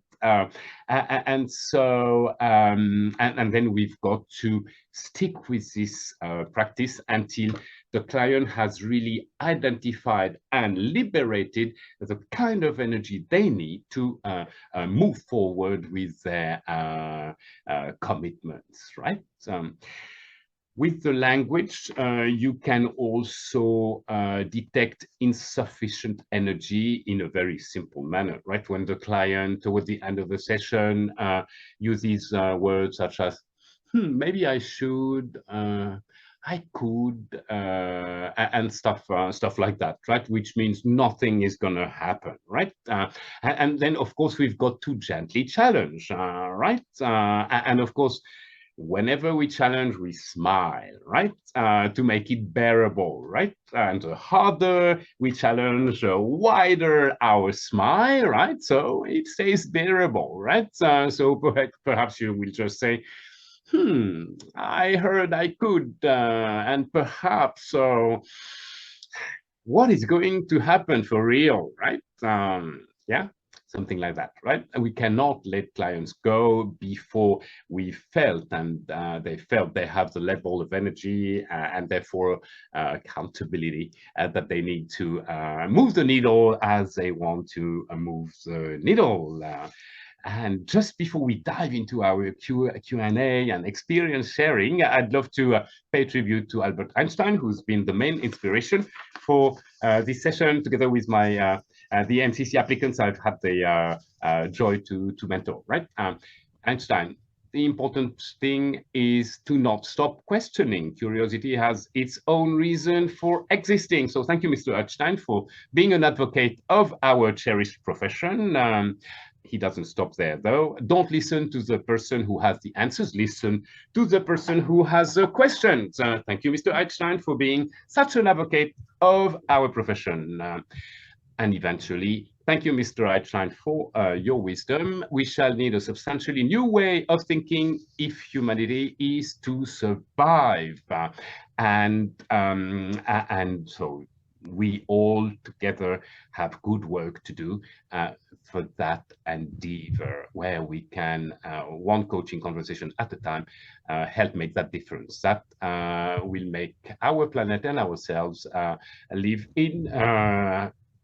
And so, and then we've got to stick with this practice until the client has really identified and liberated the kind of energy they need to move forward with their commitments, right? With the language, you can also detect insufficient energy in a very simple manner, right? When the client, towards the end of the session, uses words such as, maybe I should, I could, and stuff like that, right? Which means nothing is going to happen, right? And then, of course, we've got to gently challenge, right? And of course, whenever we challenge, we smile, right? To make it bearable, right? And the harder we challenge, the wider our smile, right? So it stays bearable, right? So perhaps you will just say, I heard I could, and perhaps so. What is going to happen for real, right? Yeah, something like that, right? And we cannot let clients go before we felt and they felt they have the level of energy and therefore accountability that they need to move the needle as they want to move the needle. And just before we dive into our Q&A and experience sharing, I'd love to pay tribute to Albert Einstein, who's been the main inspiration for this session, together with my the MCC applicants I've had the joy to mentor, right? Einstein, the important thing is to not stop questioning. Curiosity has its own reason for existing. So thank you, Mr. Einstein, for being an advocate of our cherished profession. He doesn't stop there, though. Don't listen to the person who has the answers. Listen to the person who has the questions. Thank you, Mr. Einstein, for being such an advocate of our profession. And eventually, thank you, Mr. Einstein, for your wisdom. We shall need a substantially new way of thinking if humanity is to survive. And so we all together have good work to do for that endeavor, where we can, one coaching conversation at a time, help make that difference. That will make our planet and ourselves live in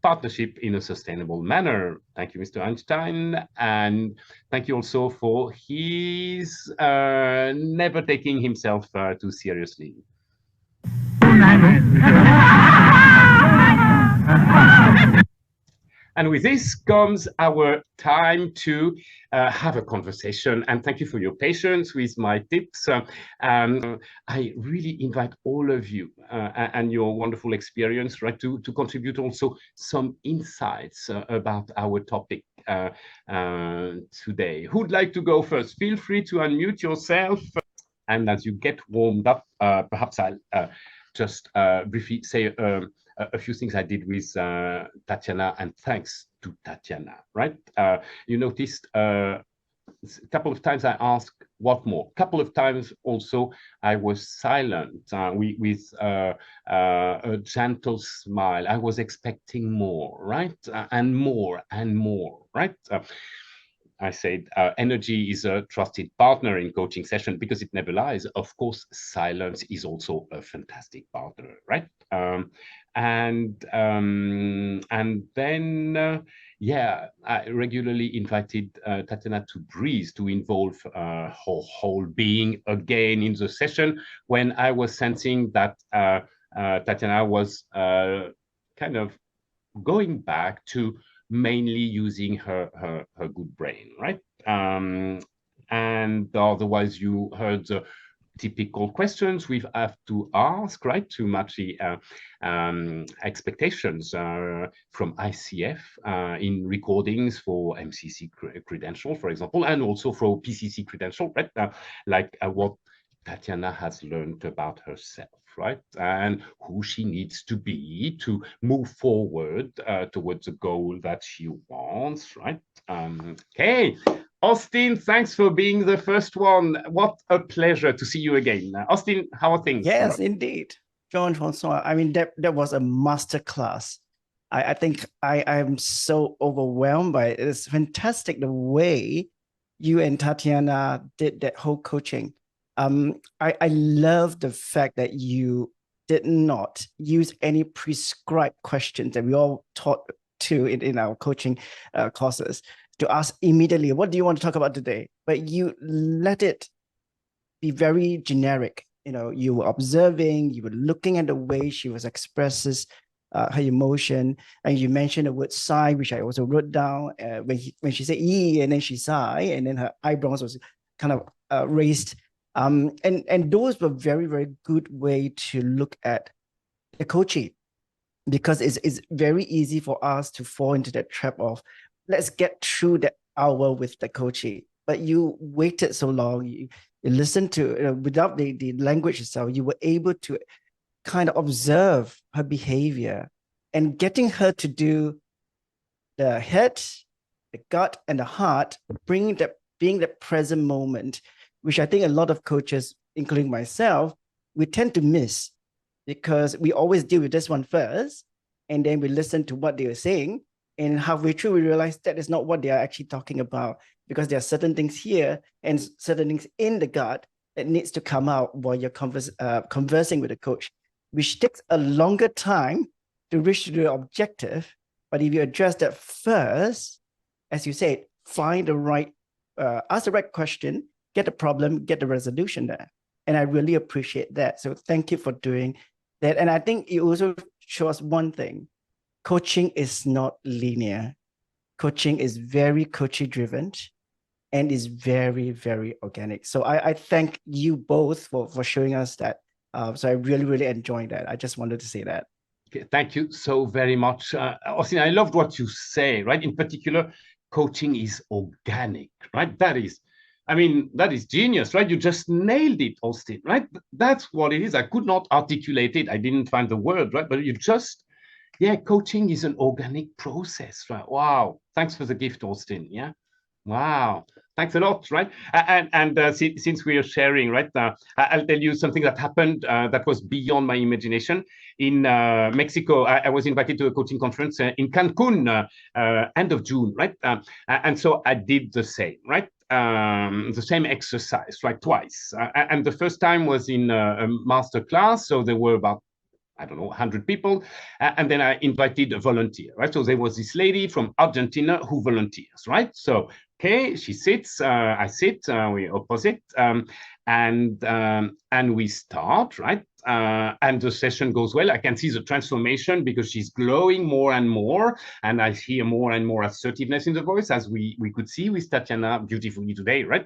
partnership in a sustainable manner. Thank you, Mr. Einstein, and thank you also for his never taking himself too seriously. And with this comes our time to have a conversation. And thank you for your patience with my tips. I really invite all of you and your wonderful experience, right, to contribute also some insights about our topic today. Who'd like to go first? Feel free to unmute yourself. And as you get warmed up, perhaps I'll just briefly say a few things I did with Tatiana, and thanks to Tatiana, right? You noticed a couple of times I asked what more. A couple of times also I was silent with a gentle smile. I was expecting more, right? And more, right? I said energy is a trusted partner in coaching session because it never lies. Of course, silence is also a fantastic partner, right? And then, yeah, I regularly invited Tatiana to breathe, to involve her whole being again in the session when I was sensing that Tatiana was kind of going back to mainly using her good brain, right? And otherwise, you heard the typical questions we have to ask, right, to match the expectations from ICF in recordings for MCC credential, for example, and also for PCC credential, right? Like what Tatiana has learned about herself, right? And who she needs to be to move forward towards a goal that she wants, right? Okay. Austin, thanks for being the first one. What a pleasure to see you again. Austin, how are things? Yes, indeed. Jean Francois, I mean, that was a master class. I think I am so overwhelmed by it. It's fantastic the way you and Tatiana did that whole coaching. I love the fact that you did not use any prescribed questions that we all taught to in our coaching courses to ask immediately, what do you want to talk about today? But you let it be very generic. You know, you were observing, you were looking at the way she was expresses her emotion, and you mentioned the word sigh, which I also wrote down when she said "ee" and then she sighed, and then her eyebrows was kind of raised. And those were very, very good way to look at the coaching, because it's very easy for us to fall into that trap of let's get through that hour with the coaching. But you waited so long, you listened to without the language itself, you were able to kind of observe her behavior and getting her to do the head, the gut, and the heart, being that present moment, which I think a lot of coaches, including myself, we tend to miss, because we always deal with this one first, and then we listen to what they are saying, and halfway through we realize that is not what they are actually talking about, because there are certain things here and certain things in the gut that needs to come out while you're conversing with a coach, which takes a longer time to reach the objective. But if you address that first, as you said, find the right, ask the right question, get the problem, get the resolution there. And I really appreciate that. So thank you for doing that. And I think it also shows one thing: coaching is not linear. Coaching is very coaching driven and is very, very organic. So I thank you both for showing us that. So I really, really enjoyed that. I just wanted to say that. Okay, thank you so very much. Austin, I loved what you say, right? In particular, coaching is organic, right? That is genius, right? You just nailed it, Austin, right? That's what it is. I could not articulate it. I didn't find the word, right? But you just, yeah, coaching is an organic process, right? Wow. Thanks for the gift, Austin. Yeah. Wow. Thanks a lot, right? And since we are sharing, right, I'll tell you something that happened that was beyond my imagination. In Mexico, I was invited to a coaching conference in Cancun, end of June, right? And so I did the same, right? The same exercise, right, twice. And the first time was in a master class, so there were about, I don't know, 100 people. And then I invited a volunteer, right? So there was this lady from Argentina who volunteers, right? So, okay, she sits, I sit, we opposite, and we start, right? And the session goes well. I can see the transformation because she's glowing more and more, and I hear more and more assertiveness in the voice, as we could see with Tatiana beautifully today, right?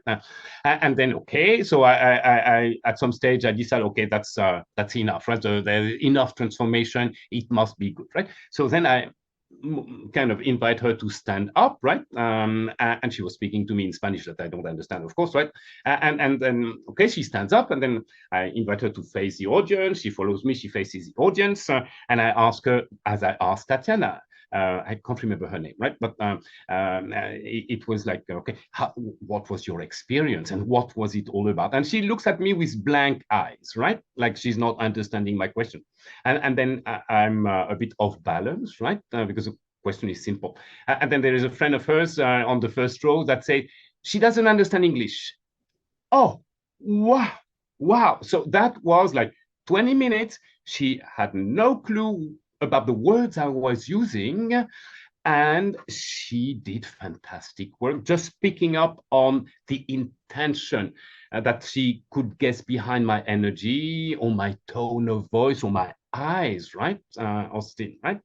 And then, okay, so I at some stage I decide, okay, that's enough, right? There's enough transformation. It must be good, right? So then I kind of invite her to stand up, right? And she was speaking to me in Spanish that I don't understand, of course, right? And then, okay, she stands up, and then I invite her to face the audience. She follows me, she faces the audience, and I ask her, as I asked Tatiana, I can't remember her name, right? But it was like, okay, what was your experience and what was it all about? And she looks at me with blank eyes, right? Like she's not understanding my question. And then I'm a bit off balance, right? Because the question is simple. And then there is a friend of hers on the first row that said, she doesn't understand English. Oh, wow. Wow. So that was like 20 minutes. She had no clue about the words I was using, and she did fantastic work, just picking up on the intention that she could guess behind my energy or my tone of voice or my eyes, right, Austin, right?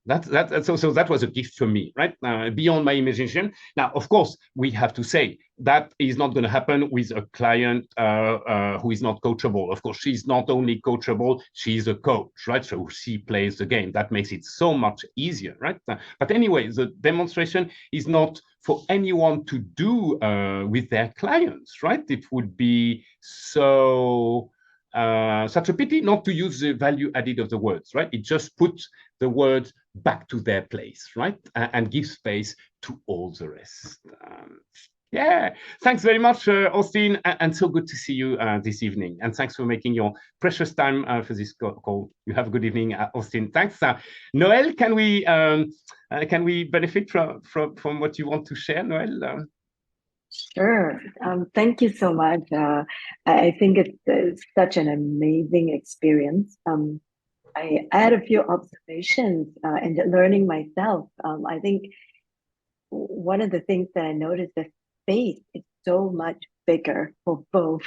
So that was a gift for me, right? Beyond my imagination. Now, of course, we have to say that is not going to happen with a client who is not coachable. Of course, she's not only coachable, she's a coach, right? So she plays the game. That makes it so much easier, right? But anyway, the demonstration is not for anyone to do with their clients, right? It would be so such a pity not to use the value added of the words, right? It just puts the words back to their place, right? And give space to all the rest. Yeah, thanks very much, Austin, and so good to see you this evening. And thanks for making your precious time for this call. You have a good evening, Austin. Thanks. Noel, can we benefit from what you want to share, Noel? Sure. Thank you so much. I think it's such an amazing experience. I had a few observations and learning myself. I think one of the things that I noticed, the space is so much bigger for both.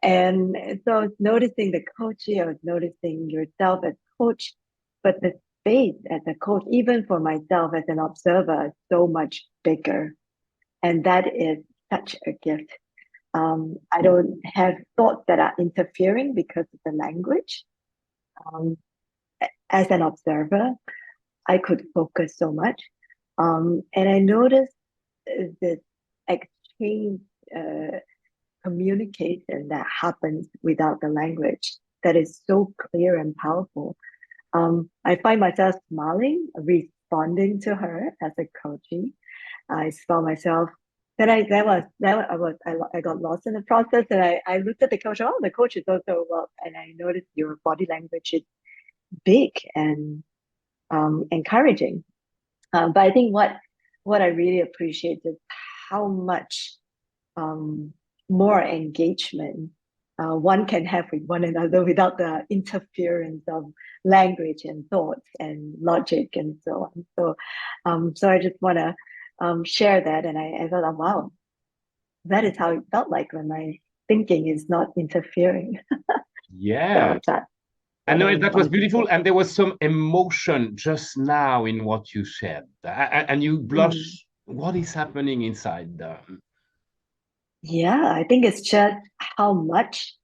And so I was noticing the coachee, I was noticing yourself as coach, but the space as a coach, even for myself as an observer, is so much bigger. And that is such a gift. I don't have thoughts that are interfering because of the language. As an observer, I could focus so much. And I noticed this exchange communication that happens without the language that is so clear and powerful. I find myself smiling, responding to her as a coachee. I saw myself that I got lost in the process, and I looked at the coach. Oh, the coach is also well, and I noticed your body language is big and encouraging. But I think what I really appreciate is how much more engagement one can have with one another without the interference of language and thoughts and logic and so on. So I just want to share that, and I thought, oh, wow, that is how it felt like when my thinking is not interfering. Yeah. So I know that was beautiful, and there was some emotion just now in what you said, and you blush. What is happening inside? Yeah, I think it's just how much,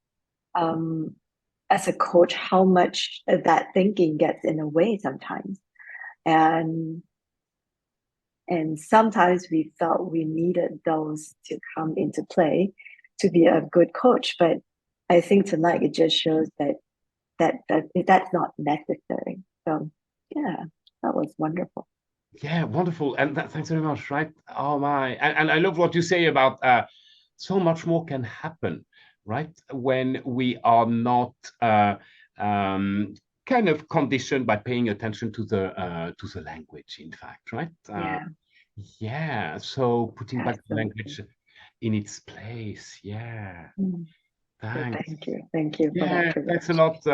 as a coach, how much that thinking gets in the way sometimes, and sometimes we felt we needed those to come into play to be a good coach. But I think tonight it just shows that's not necessary. So yeah, that was wonderful. Yeah, wonderful, and thanks very much. Right? Oh my, and I love what you say about so much more can happen, right? When we are not kind of conditioned by paying attention to the language. In fact, right? Yeah. So putting back the language in its place. Yeah. Thanks. Thank you for that privilege. Thanks a lot,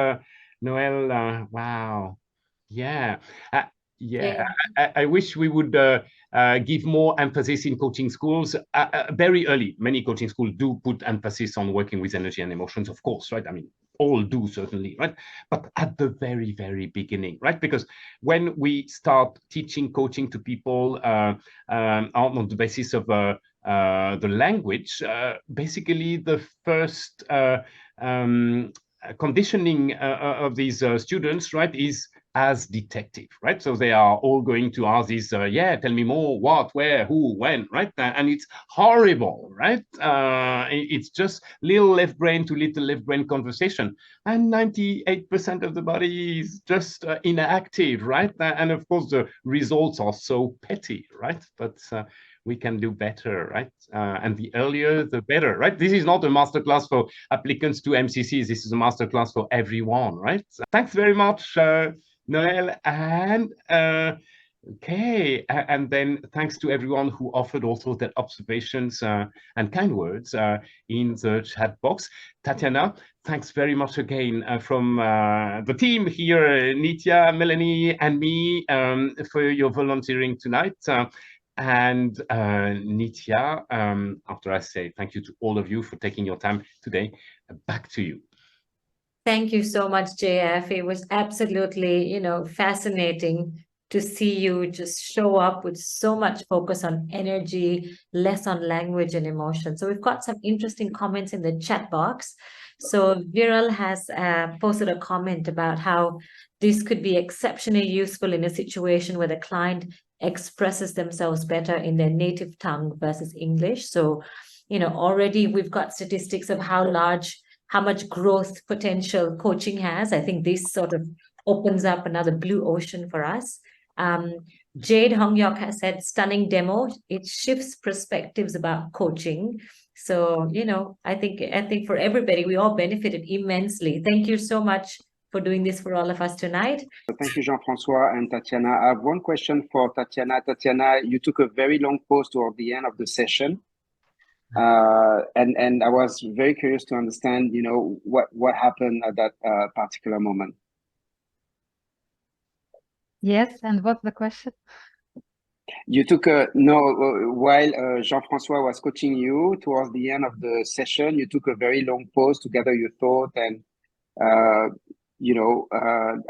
Noel. Wow. Yeah. I wish we would give more emphasis in coaching schools very early. Many coaching schools do put emphasis on working with energy and emotions, of course, right? I mean, all do certainly, right? But at the very, very beginning, right? Because when we start teaching coaching to people on the basis of the language, basically the first conditioning of these students, right, is as detective, right? So they are all going to ask this, yeah, tell me more, what, where, who, when, right? And it's horrible, right? It's just little left brain to little left brain conversation. And 98% of the body is just inactive, right? And of course, the results are so petty, right? But we can do better, right? And the earlier, the better, right? This is not a masterclass for applicants to MCCs. This is a masterclass for everyone, right? Thanks very much, Noel. And okay, and then thanks to everyone who offered also their observations and kind words in the chat box. Tatiana, thanks very much again from the team here, Nitya, Melanie, and me for your volunteering tonight. And Nitya, after I say thank you to all of you for taking your time today, back to you. Thank you so much, JF. It was absolutely, fascinating to see you just show up with so much focus on energy, less on language and emotion. So we've got some interesting comments in the chat box. So Viral has posted a comment about how this could be exceptionally useful in a situation where the client expresses themselves better in their native tongue versus English. So, already we've got statistics of how much growth potential coaching has. I think this sort of opens up another blue ocean for us. Jade Hongyok has said, stunning demo. It shifts perspectives about coaching. So, I think for everybody, we all benefited immensely. Thank you so much for doing this for all of us tonight. Thank you, Jean Francois and Tatiana. I have one question for Tatiana. Tatiana, you took a very long pause toward the end of the session. And I was very curious to understand, what happened at that particular moment. Yes, and what's the question? You took while Jean-Francois was coaching you towards the end of the session, you took a very long pause to gather your thought, and I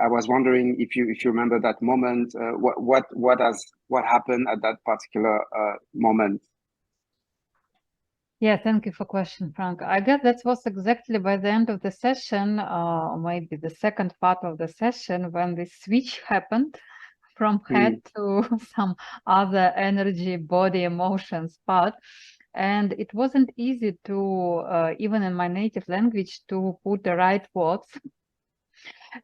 was wondering if you remember that moment. What happened at that particular moment? Yeah, thank you for question, Frank. I guess that was exactly by the end of the session, maybe the second part of the session, when the switch happened from head to some other energy, body, emotions part. And it wasn't easy to, even in my native language, to put the right words.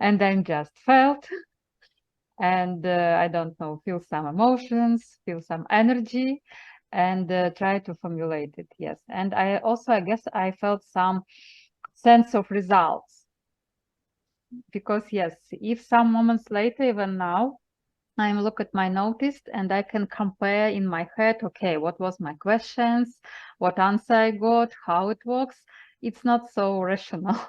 And then just felt, and I don't know, feel some emotions, feel some energy, and try to formulate it. Yes. And I guess I felt some sense of results, because yes, if some moments later, even now, I'm look at my notes and I can compare in my head, okay, what was my questions, what answer I got, how it works. It's not so rational,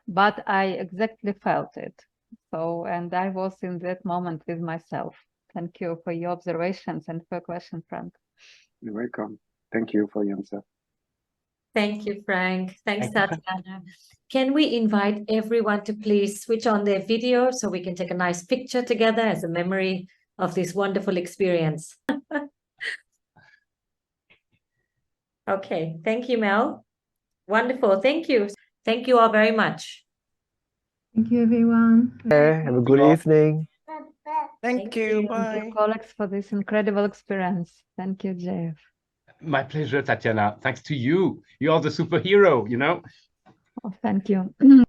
but I exactly felt it. So, and I was in that moment with myself. Thank you for your observations and for your question, Frank. You're welcome. Thank you for your answer. Thank you, Frank. Thanks, Tatiana. Can we invite everyone to please switch on their video so we can take a nice picture together as a memory of this wonderful experience? Okay, thank you, Mel. Wonderful, thank you. Thank you all very much. Thank you, everyone. Have a good evening. Thank you. Bye. Thank you, colleagues, for this incredible experience. Thank you, Jeff. My pleasure, Tatiana. Thanks to you. You're the superhero, Oh, thank you.